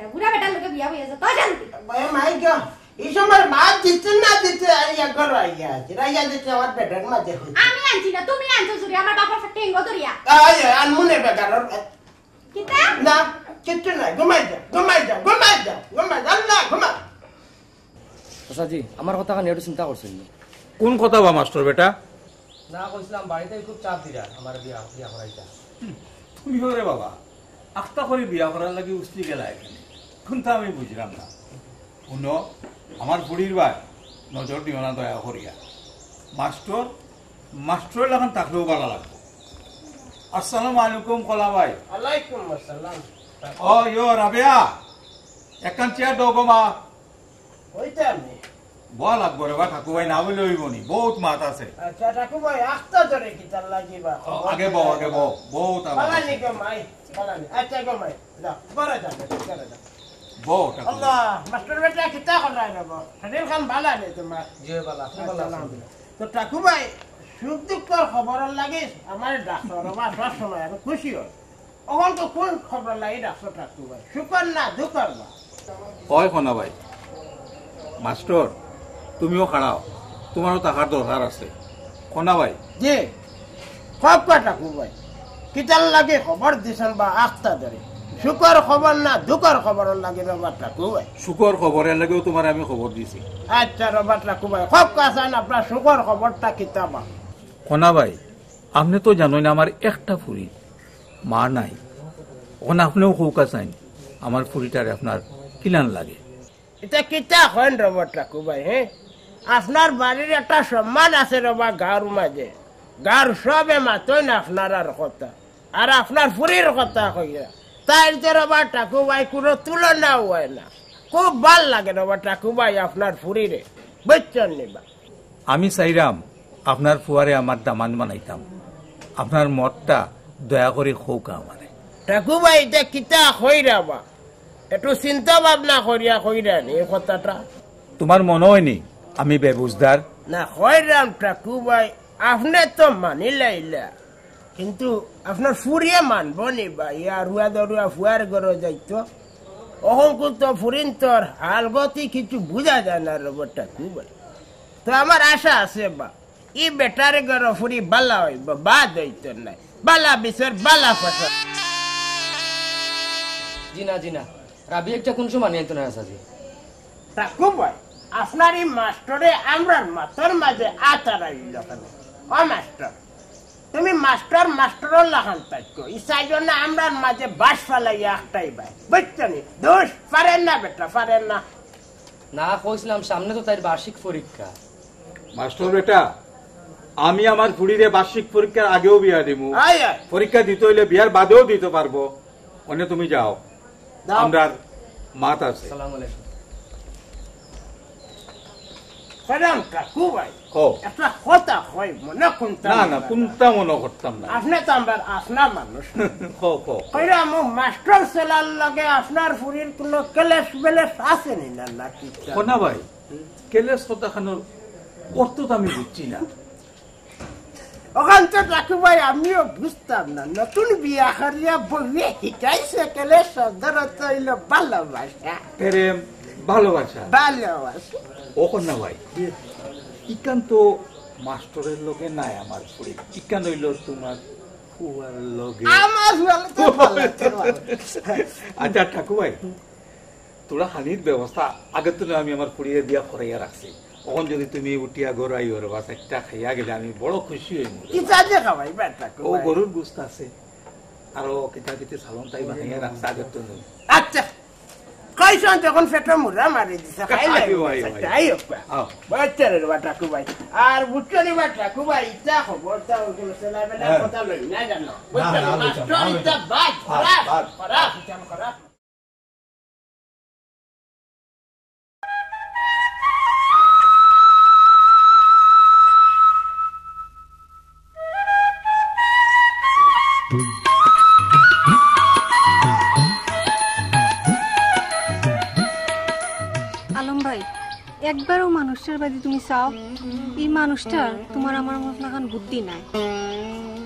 বুড়া বেটা লোকে বিয়া হইয়া যা তো জানতি ভাই মাই গো এই সময় মাছ দিতে না দিতে আইয়া ঘর আইয়া রাইয়া দিতে আমার বেটার মাঝে হই আমি আনছি না তুমি আনছো জুরি আমার বাবার টেঙ্গো দরিয়া আয় আনমুনে বেকার কিতা না কিচ্ছু নাই ঘুমাই যা আল্লাহ ঘুমা চাচাজি আমার কথা কানে একটু চিন্তা করছেন কোন কথা বা মাস্টার বেটা না কইছিলাম বাড়িতে খুব চাপ দিরা আমার বিয়া করাইতা তুমি রে বাবা আখটা করে বিয়া করার লাগি উসলি গেলা এখানে কোনটা আমি বুঝলাম না শুনো আমার বুড়ির ভাই নজর দিও না দয়া করিয়া মাস্টার এখন থাকলেও ভালো লাগবে আসসালামু আলাইকুম কলা ভাই আলাইকুম আসসালাম ও ইয়ো রাবেয়া একখান চেয়ার দাও গো মা হইতা আমি বল লাগবো রে বা ঠাকুর ভাই না বলে হইব নি বহুত মাত আছে আচ্ছা ঠাকুর ভাই আখতা ধরে কি তার লাগিবা আগে বউ বহুত বালানি গো মাই বালানি আচ্ছা গো মাই যা বড় যা বউ আল্লাহ মাস্টার বেটা কিতা করাই নেব শরীর খান বালানি তোমার জি বালা তো ঠাকুর ভাই সুখ দুঃখর খবর লাগিস আমার ডাক্তার বা সব সময় আমি খুশি হই ওখান তো কোন খবর লাগি ডাক্তার ঠাকুর ভাই সুখর না দুঃখর না কয় কোনা ভাই মাস্টার তুমিও খাড়াও তোমারও টাকার দরকার আছে কোনা ভাই জি সব ঠাকুর ভাই কিতার লাগে খবর দিছেন বা আখতা ধরে সুখর খবর না দুঃখর খবর লাগে রবার ঠাকুর ভাই সুখর খবরের লাগেও তোমার আমি খবর দিছি আচ্ছা রবার ঠাকুর ভাই সব কাছেন আপনার সুখর খবরটা কিতাবা কোনা ভাই আপনি তো জানোই না আমার একটা ফুরি মা নাই ওখানে আপনিও কৌকা চাইন আমার ফুরিটারে আপনার কিলান লাগে এটা কিতা হয় রবার ঠাকুর ভাই হ্যাঁ আপনার বাড়ির একটা সম্মান আছে রবা গাঁর মাঝে গাঁর সবে মাতই না আপনার আর কথা আর আপনার ফুরির কথা কইয়া তাই যে রবা ঠাকুর ভাই কোনো তুলনা হয় না খুব ভাল লাগে রবা ঠাকুর ভাই আপনার ফুরিরে বুঝছেন নিবা আমি চাইরাম আপনার ফুয়ারে আমার দামান বানাইতাম আপনার মতটা দয়া করে কৌকা আমারে ঠাকুর ভাই এটা কিতা কইরাবা একটু চিন্তা ভাবনা করিয়া কইরা নি এই কথাটা তোমার মনে হয়নি আমি বেবুজদার না কইরাম ঠাকুর ভাই আপনি তো মানিলাইলা কিন্তু আপনার ফুরিয়ে মানব নি বা ইয়া রুয়া দরুয়া ফুয়ার ঘর যাইতো অহংকুর তো ফুরিন তোর হালগতি কিছু বুঝা যায় না রবর ঠাকুর ভাই তো আমার আশা আছে বা ই বেটারে ঘর ফুরি বালা হইব বাদ হইতো নাই বালা বিচার বালা ফসল জিনা রাবি একটা কোন সময় নিয়ে তো না চাচাজি ঠাকুর ভাই আপনার এই মাস্টারে আমরা মাথার মাঝে আতারাইল ও মাস্টার তুমি মাস্টার লাগান তাইকো ইসাই জন্য আমরা মাঝে বাস ফালাইয়া একটাই ভাই বুঝছো নি দোষ পারেন না বেটা পারেন না না কইছিলাম সামনে তো তার বার্ষিক পরীক্ষা। মাস্টার বেটা, আমি আমার ফুড়িরে বার্ষিক পরীক্ষার আগেও বিয়া দিমু, পরীক্ষা দিতে হইলে বিয়ার বাদেও দিতে পারবো। অনে তুমি যাও, আমরা মাত আছে। আসসালামু আলাইকুম। সালাম কাকু ভাই, ও একটা কথা হয় মনে কোনটা না না, কোনটা মনে করতাম না। আপনি তো আমার আপনা মানুষ। কো কইরা মো মাস্টার সেলার লগে আপনার ফুরির কোনো কেলেস বেলেস আছে নি না নাকি? কোনা ভাই, কেলেস কথাখানোর অর্থ তো আমি বুঝছি না। ওখান তো কাকু ভাই আমিও বুঝতাম না, নতুন বিয়া করিয়া বইয়ে শিখাইছে কেলেস শব্দর অর্থ হইল ভালোবাসা। প্রেম, ভালোবাসা। ভালোবাসা ও কন্যা ভাই, ইকান তো মাস্টারের লগে নাই আমার ফুড়ি, ইকান হইল তোমার ফুয়ার লগে। আমার বলে তো ভালো। আচ্ছা ঠাকুর ভাই, তোরা হানির ব্যবস্থা আগে তো আমি আমার ফুড়িয়ে দিয়া করাইয়া রাখছি। তখন যদি তুমি উঠিয়া গড়াই ওর বাস একটা খাইয়া গেলে আমি বড় খুশি হই। কি চাজে খাওয়াই বেটা? ও গরুর গুস্ত আছে, আরো কিতা কিতে সালন তাই বানাইয়া রাখছে আগে তো। আচ্ছা কইছন তখন পেটে মুড়া মারি দিছে, খাইলে তাই বাচ্চারের বাটা কুবাই। আর বুঝছনি বাটা কুবাই, ইচ্ছা খবর তা ওগুলো ছেলেবেলা কথা লই না জানো, বুঝছনি মাস্টার ইচ্ছা বাদ খারাপ খারাপ ইচ্ছা খারাপ। আলম ভাই, একবারও মানুষটার বাদে তুমি চাও? এই মানুষটার তোমার আমার মতন এখন বুদ্ধি নাই।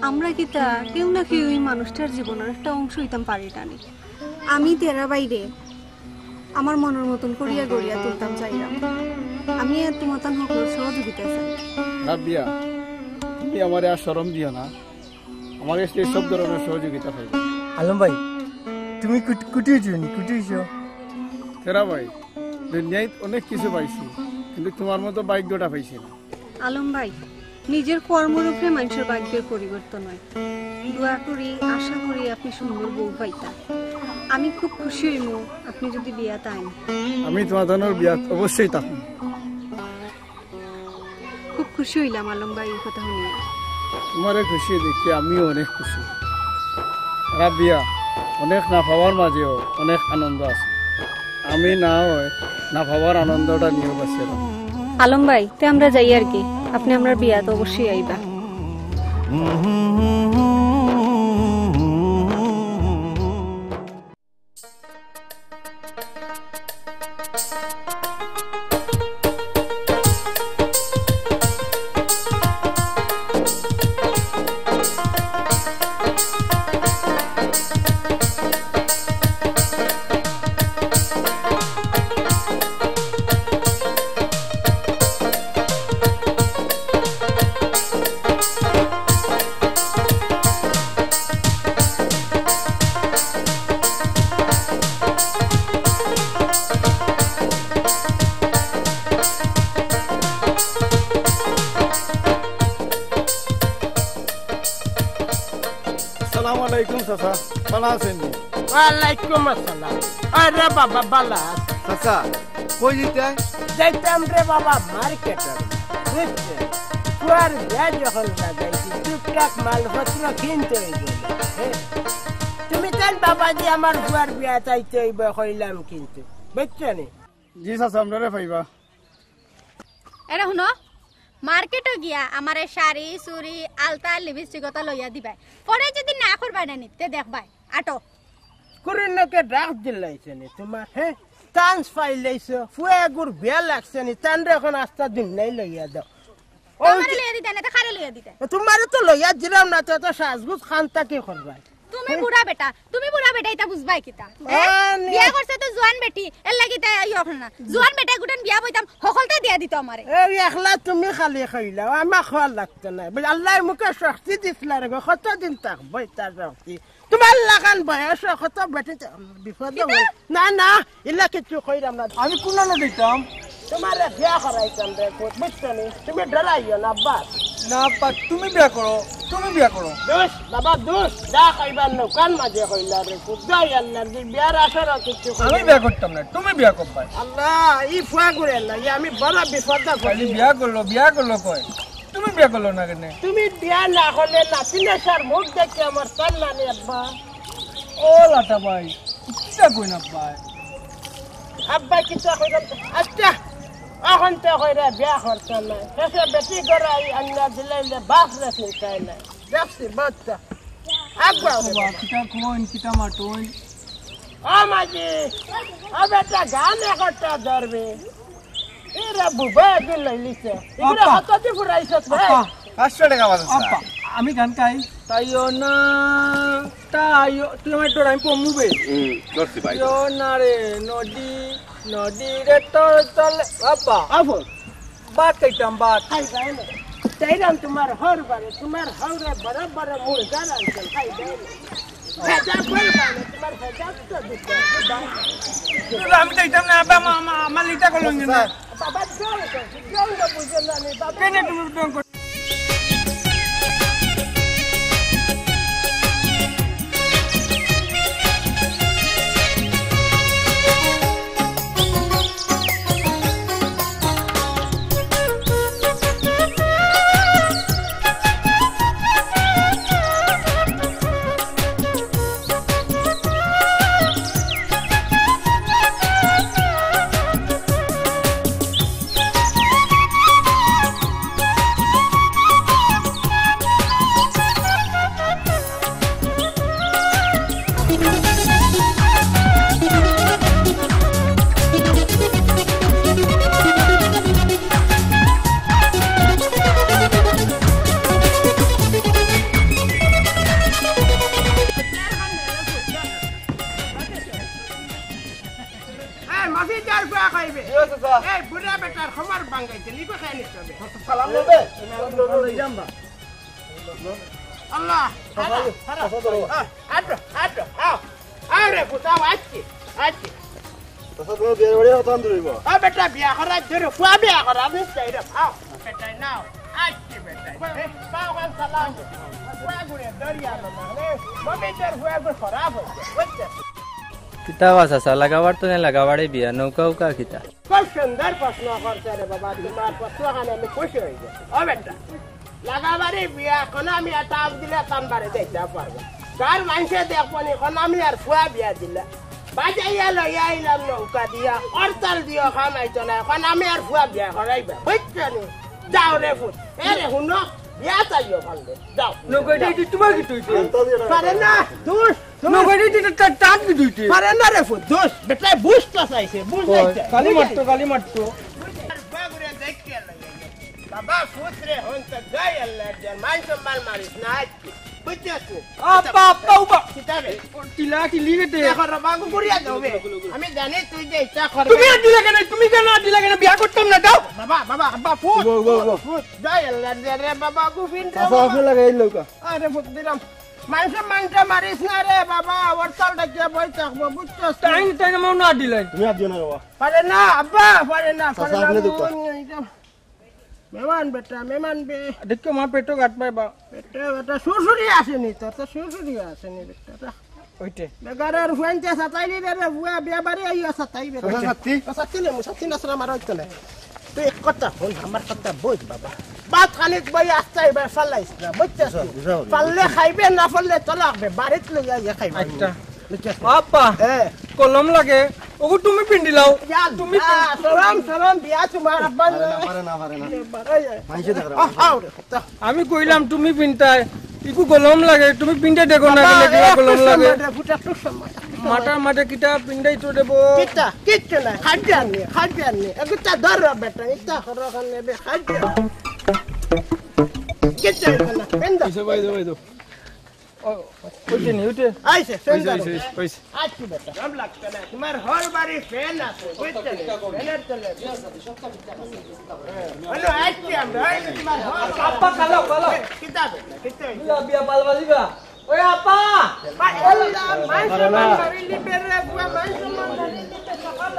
আমরা কি তা কেউ না কেউ এই মানুষটার জীবনের একটা অংশ হইতাম পারি টানি। আমি তেরা বাইরে আমার মনের মতন করিয়া গড়িয়া তুলতাম চাইলাম। আমি তোমার সকল সহযোগিতা চাই। রাবিয়া, তুমি আমার আর শরম দিও না, আমার কাছে সব ধরনের সহযোগিতা পাইবে। আলম ভাই, তুমি কুটিয়েছো তেরা ভাই, দুনিয়ায় অনেক কিছু পাইছি, কিন্তু তোমার মতো ভাগ্যটা পাইছি না। আলম ভাই, নিজের কর্মের উপরে মানুষের ভাগ্যের পরিবর্তন হয়। দোয়া করি, আশা করি আপনি সুন্দর বউ পাইতা। আমি খুব খুশি হইব আপনি যদি বিয়া তাইন। আমি তোমার ধরনের বিয়া অবশ্যই থাকুন। খুব খুশি হইলাম আলম ভাই এই কথা শুনিয়া। তোমারে খুশি দেখি আমিও অনেক খুশি। রাবিয়া, অনেক না পাওয়ার মাঝেও অনেক আনন্দ আছে। আমি না হয় না পাওয়ার আনন্দটা নিয়েও বাঁচিয়ে রাখবো। আলম ভাই, তে আমরা যাই আর কি, আপনি আমার বিয়া তো অবশ্যই আইবা। আসসালামু আলাইকুম চাচা, ভালো আছেন? ওয়ালাইকুম আসসালাম। আরে বাবা বালা চাচা কই দিতে? যাইতাম রে বাবা মার্কেটে, বুঝছে? ফুয়ার বিয়া যখন লাগাইছি টুকটাক মালপত্র কিনতে হইব। তুমি তার বাবা যে আমার ফুয়ার বিয়া চাইতে হইব কইলাম, কিন্তু বুঝছো নি? জি চাচা, আপনারে পাইবা। এরা শুনো, মার্কেটে গিয়া আমারে শাড়ি চুড়ি আলতা লিপস্টিক কথা লইয়া দিবাই। পরে যদি না করবাই না নিতে দেখবাই আটো কুরিনকে ডাক দিলাইছে নি তোমার? হ্যাঁ, চান্স পাইলাইছো, ফুয়া গুর বিয়া লাগছে নি, তানরে এখন আস্তা দিন নাই লইয়া দাও। আমারে লইয়া দিতে না, খারে লইয়া দিতে। তোমারে তো লইয়া দিলাম না, তো তো সাজগুজ খানটা কি করবাই? তুমি বুড়া বেটা, এটা বুঝবাই কিতা? বিয়া করছে তো জোয়ান বেটি, এর লাগি তাই ইয় হল না। জোয়ান বেটা গুটান বিয়া বইতাম, সকলটা দিয়া দিত আমারে। এই একলা তুমি খালি খাইলা, আমার খাওয়া লাগতো না। আল্লাহর মুখে শক্তি দিছিল রে, কতদিন থাকবো তার শক্তি? তোমার লাগান বয়স কত বেটি বিপদ না না, এলা কিছু কইরাম না। আমি কোনালো দিতাম? তোমারে বিয়া করাইতাম রে, বুঝছো নি? তুমি ডরাইও না বাস। না, তুমি বিয়া করো, তুমি বিয়া করো দোষ বাবা দোষ যা খাইবার নৌকান মাঝে কইলা রে খুদাই আল্লাহ দি বিয়ার আসর কিছু আমি বিয়া করতাম না তুমি বিয়া করবা আল্লাহ ই ফুয়া করে না আমি বড় বিপদে খালি পড়ি বিয়া করলো কয় তুমি বিয়া করলো না কেন তুমি বিয়া না হলে নাতিনে সার মুখ দেখে আমার কান নানি আব্বা ও লাটা ভাই কিটা কই না ভাই আব্বা কিতা কইরা আচ্ছা এখন তো কইরা বিয়া করতে না শেষে বেটি গড়াই আন্না দিলে বাস রাখি চাই না দেখছি বাচ্চা আব্বা কিটা কোন কিটা মাটুন আমাজি আবেটা গান একটা ধরবে এরা বুবা দিল লিছে এগুলা কত দি ফুরাইছস ভাই 500 টাকা বাজার আপা আমি গান গাই তাইও না তাইও তুমি তো রাইম পমুবে করছি ভাই তাইও না রে নদী নদী রে তোর তলে আপা আবো বাত কইতাম বাত খাই যায় না তাইরাম তোমার হর বারে তোমার হরে বরাবর মুরগা রাখছেন খাই যায় না ভেজা বল বারে তোমার ভেজা তো দিতে আমি কইতাম না আপা আমার লিটা কলং না বাবা জল তো বুঝে না নি বাবা কেনে তুমি ডং এই বুড়া বেটার খবর বাঙ্গাইছে নিকো খাই নিতে হবে সালাম দেবে আল্লাহ আটো আটো আরে পুতাও আচ্ছি আচ্ছি তো তুমি বিয়ে বাড়ি হতাম ধরিব আ বেটা বিয়া করা ধরে ফুয়া বিয়া করা আমি চাই রে খাও বেটা নাও আচ্ছি বেটা পাও কান সালাম ফুয়া গুরে দরিয়া মানে মমিটার ফুয়া গুরে খারাপ হচ্ছে বুঝছে কিতা বাসা লাগাবার তো না লাগাবারে বিয়া নৌকা উকা কিতা খুব সুন্দর প্রশ্ন করছে রে বাবা তোমার প্রশ্ন কানে আমি খুশি হয়ে যাই ও বেটা লাগাবারে বিয়া কোন আমি এটা দিলে তানবারে দেখতে পারবো কার মানুষে দেখবো নি কোন আমি আর ফুয়া বিয়া দিলে বাজাইয়া লইয়া আইলাম নৌকা দিয়া অরতাল দিও খামাইতো না কোন আমি আর ফুয়া বিয়া করাইবা বুঝছো নি যাও রে ফুট এ রে হুনো বিয়া চাইও ভালো যাও নৌকাটা কি তোমার কি তুইতে পারে না দূর নৌকাটা কি টাট কি তুইতে পারে না রে ফুট দোষ বেটা বুঝতে চাইছে বুঝাইছে কালি মারতো বাগুরে দেখতে লাগে বাবা ফুটরে হন তো গায় আল্লাহ জান মান সম্মান মারিস না আজকে বুঝছস আপা উবা কিতাবে টিলা টিলি গেতে দেখো বাবু গুড়িয়া দেবে আমি জানি তুই যে ইচ্ছা করবে তুমি দিলা কেন বিয়া করতাম না দাও বাবা আব্বা ফুট ফুট গায় আল্লাহ জান রে বাবা গুফিন আপনি লাগাই লৌকা আরে ফুট দিলাম মানটা মারিস না রে বাবা ওরতালটা কে বই থাকবো বুঝছস তাই না না দিলাই তুমি আর দিও না বাবা পারে না আব্বা পারে না আপনি দুটো মেহমান বেটা মেহমান বে দেখো মা পেটো কাট পাই বা বেটা শ্বশুরি আসেনি তোর তো শ্বশুরি আসেনি বেটা ওইটে বেগারের ফুয়ানটা সাতাইলি রে বুয়া বিয়া বাড়ি আইয়া সাতাই বেটা সাথী সাতাই নাসরা মারা হইতো না তুই এক কথা বল আমার কথা বুঝ বাবা বাত খানিক বই আসতে এবার ফালাইস না বুঝছস পারলে খাইবে না পারলে তলাকবে বাড়িত লইয়া ইয়া খাইবে আচ্ছা আপা কলম লাগে ওগো তুমি পিন্ডিলাও তুমি সালাম বিয়া তোমার আব্বা পারে না মাইছে দেখ আমি কইলাম তুমি পিন্তাই ইকু কলম লাগে তুমি পিন্ডে দেখো না কিলা কলম লাগে মাটা কিটা পিন্ডাই তো দেব কিচ্ছু না খাদ্যান্নি এগুতা ধর বেটা ইচ্ছা করো খানে বে খাদ্য কিচ্ছু না পেন্দা ভাই ওইতে নি ওইতে আইছে সুন্দর কইছে আচ্ছা বেটা সব লাগতে না তোমার হর বাড়ি ফ্যান আছে বুঝতে ফ্যানের চলে হ্যালো আচ্ছা আমরা তোমার হর আপা কালো কিতাব বিয়া পালবালিবা ওই আপা মাইসমান মারিলি বেরে বুয়া মাইসমান মারিলি সকাল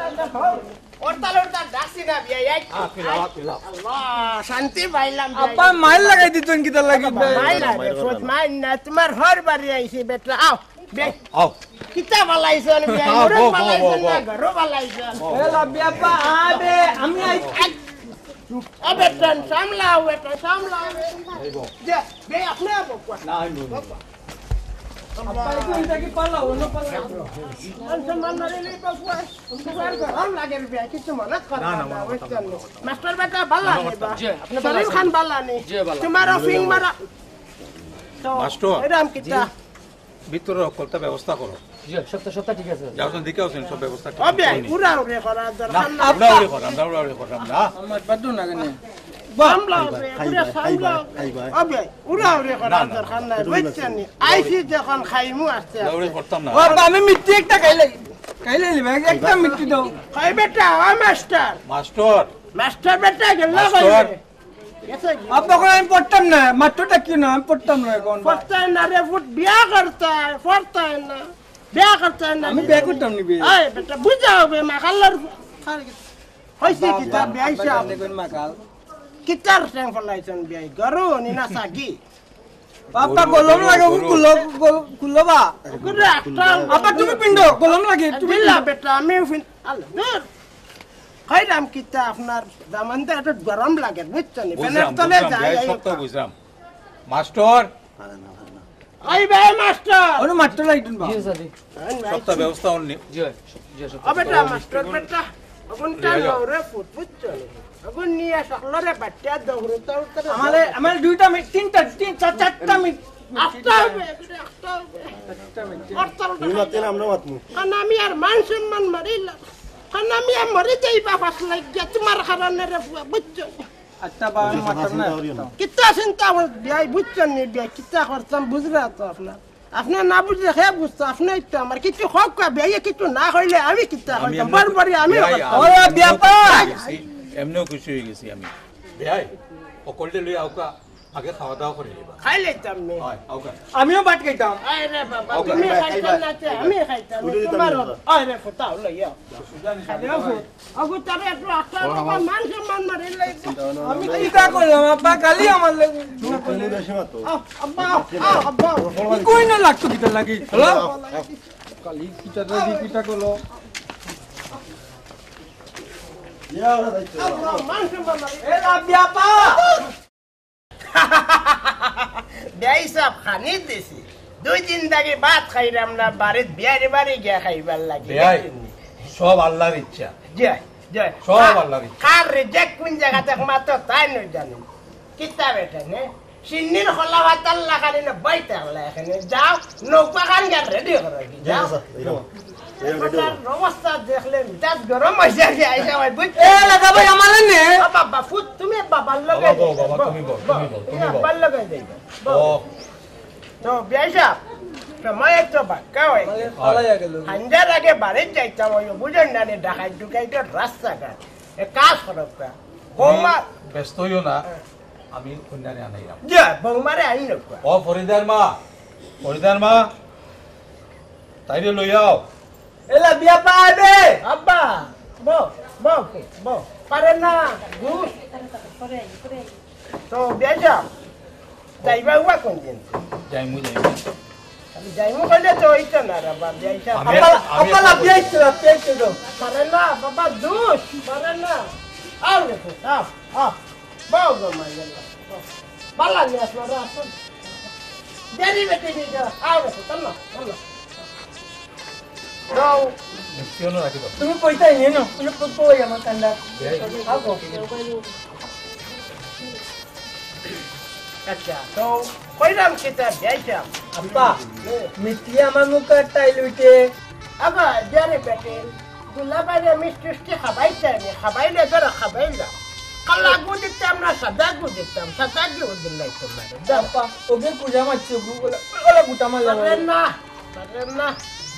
ওরতাল ডাকছি না বিয়া আল্লাহ শান্তি পাইলাম আপা মাইল লাগাই দিতেন কিতা লাগি মাইল না তোমার ঘর বাড়ি আইছি বেটা আও আও কিতা বালাইছন বিয়া ঘর বালাইছন না ঘর বালাইছন এ লাভি আপা আবে আমি আই আবে টান সামলাও বেটা সামলাও যে বে আপনি বকwa না আইনো আপা এটা কি পালা ওনো পালা সম্মান মারিলে বকwa তোমার গরম লাগে বিয়া কিছু মনে কর না মাস্টার বেটা বালা নেই বা আপনি শরীফ খান বালা নেই তোমার ফিং মারা তো মাস্টার এরাম কিতা ভিতরে কলতা ব্যবস্থা করো জি সপ্তাহ ঠিক আছে যাও তো দেখে আসেন সব ব্যবস্থা ঠিক অবে পুরা ওরে করা দরকার না আমরা করাম না আমার বাদু না কেন সামলাও পুরা সামলাও অবে পুরা ওরে করা দরকার না বুঝছেন আইছি যখন খাইমু আসছে আমরা করতাম না বাবা আমি মিষ্টি একটা খাইলে নিবে একটা মিষ্টি দাও খাই বেটা ও মাস্টার মাস্টার বেটা গেল কইবে আপা কোন আমি পড়তাম না মাত্রটা কি না আমি পড়তাম না এখন পড়তা না রে ফুট বিয়া করতা পড়তা না বিয়া করতা না আমি বিয়া করতাম নি বিয়া এই বেটা বুঝাও বে মাকাল্লার হইছে কিতা বিয়াইছা দেখুন মাকাল কিতার টেং ফলাইছন বিয়াই গরু নি না সাগি আপা গলম লাগে কুলবা গুরে একটা আপা তুমি পিন্ডো গলম লাগে তুমি বিল্লা বেটা আমি আল্লাহ দূর খাইরাম কিতা আপনার দামানটা একটু গরম লাগে বুঝছেন ফেনের তলে যায় সব তো বুঝলাম মাস্টার আই বে মাস্টার ওনো মাত্র লাইটুন বা জি স্যার সবটা ব্যবস্থা অন্য জি জি বেটা মাস্টার বেটা অগুনটা লরে ফুট বুঝছেন অগুন নিয়ে সকলরে বাচ্চা দৌড়ে তো আমার দুইটা মিনিট তিনটা চারটা মিনিট আফটা আমি আর মান সম্মান মারিলাম কারণ আমি আর মরে যাইবা ফাঁস লাগিয়া তোমার কারণে রে বুঝছো আচ্ছা বা মাত্র না কিতা চিন্তা বিয়াই বুঝছেন নি বিয়াই কিতা করতাম বুঝরা তো আপনার না বুঝলে খেয়ে বুঝতো আপনি তো আমার কিছু হোক বিয়ে কিছু না হইলে আমি কিতা করতাম বারবারই আমি ওরে বিয়াপা এমনিও খুশি হয়ে গেছি আমি ভাই সকলতে লই আউকা আগে খাওয়া দাওয়া করে নিবা খাই লইতাম নি আউকা আমিও বাট খাইতাম আরে বাবা তুমি খাইতাম না আমি খাইতাম তোমার আরে ফটাও লইয়া আগু তারে একটু আস্তে মান সম্মান মারিলে আমি কিটা করলাম আপা কালি আমার লাগে আব্বা আব্বা কই না লাগতো কিটা লাগি হ্যালো কালি কিটা দি কিটা করলো মান সম্মান মারিলে এ বিয়াপা বিয়াই সব খানি দিছি 2-3 দাগে ভাত খাইরাম না বাড়িত বিয়ারে বাড়ি গিয়া খাইবার লাগে সব আল্লাহর ইচ্ছা জয় জয় সব আল্লাহর ইচ্ছা কার রিজেক্ট কোন জায়গাতে মাত্র তাই নই জানি কিতা বেটা নে সিন্নির খোলা ভাত আল্লাহ খালি না বাইতে আল্লাহ এখানে যাও নৌকা খান গা রেডি করো যাও অবস্থা দেখলে মিজাজ গরম হয়েছে কি আইসা ভাই বুঝ এ লাগা ভাই আমার নে বাবা ফুট তুমি বাবার লগে বাবা তুমি বল বাবার লগে যাই তো বিয়াইসা সময় তো বাক্কা হয় পালাইয়া গেল হান্ডার আগে বাড়ি যাইতাম ওই বুঝেন না ঢাকায় ঢুকাই তো রাস্তাঘাট কাজ করব বৌমা ব্যস্ত হইও না আমি কন্যারে আনাইলাম যা বৌমারে আনি নকা ও ফরিদার মা তাইরে লই আও এলা বিয়াপা আবে আব্বা বো পারে না গুড তো বিয়াইসা যাইবা হুয়া কোন দিন যাইমু যাইমু কইলে তো হইতো না রে বাবা বিয়াইসা আপলা বিয়াইছো পারে না বাবা দুষ পারে না আও রে আও বাও গো মাই গেল বালা নিয়ে আসলো রাসন দেরি বেটি নি যা আও রে তন্ন দাও নিশ্চয়ই রাখিব তুমি পয়সা নিয়ে নাও তুমি কই আমার কান্ডা আগো আচ্ছা তো কইরাম কিতা বিয়াইসা আপা মিষ্টি আমার মুখে টাইল উঠে আবা জারে বেটি দুলাবারে মিষ্টি খাবাইলে ধরো খাবাইলা কালা গু দিতাম না সাদা গু দিতাম সাদা গু দিলাই তোমার আপা ওকে পূজা মারছে ওলা গুটা মারলাম পারেন না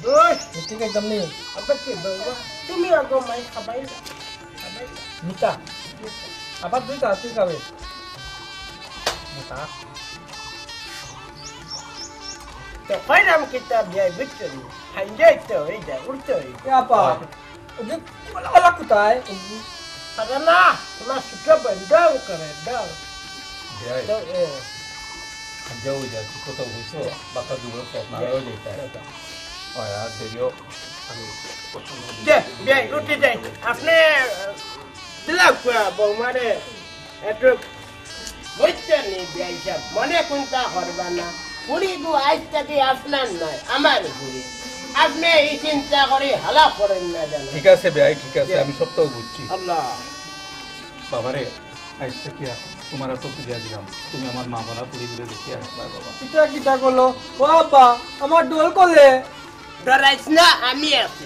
দোষ মিষ্টি খাইতাম নি আবার কি বলবো তুমি আগো মাই খাবাইলা মিতা আবার তুই খাবে মিতা তো কইরাম কিতা বিয়াই বুঝছনি হাইজাই তো হই যায় উঠতে হই আপা ওলা কোথায় আরে না তোমার সুতো বন্ধও করে দাও যাও যা কত হইছো বাতা দুটো স্বপ্ন আরো যেটা হয় আর দেরিও আমি দে রুটি দে আপনি দিলাম বৌমারে একটু বুঝছেন নি বিয়াই সাহেব মনে কোনটা করবা না পুরি গু আজ থেকে আপনার নয় আমার পুরি আপনি এই চিন্তা করে হালা করেন না জানো ঠিক আছে ভাই ঠিক আছে আমি সবটাও বুঝছি আল্লাহ বাবারে আজ থেকে তোমার তো পূজা দিলাম তুমি আমার মা বাবা পুরি ঘুরে দেখে আসবা বাবা কিটা কিটা করলো ও আব্বা আমার ডোল করলে ডরাইস না আমি আছি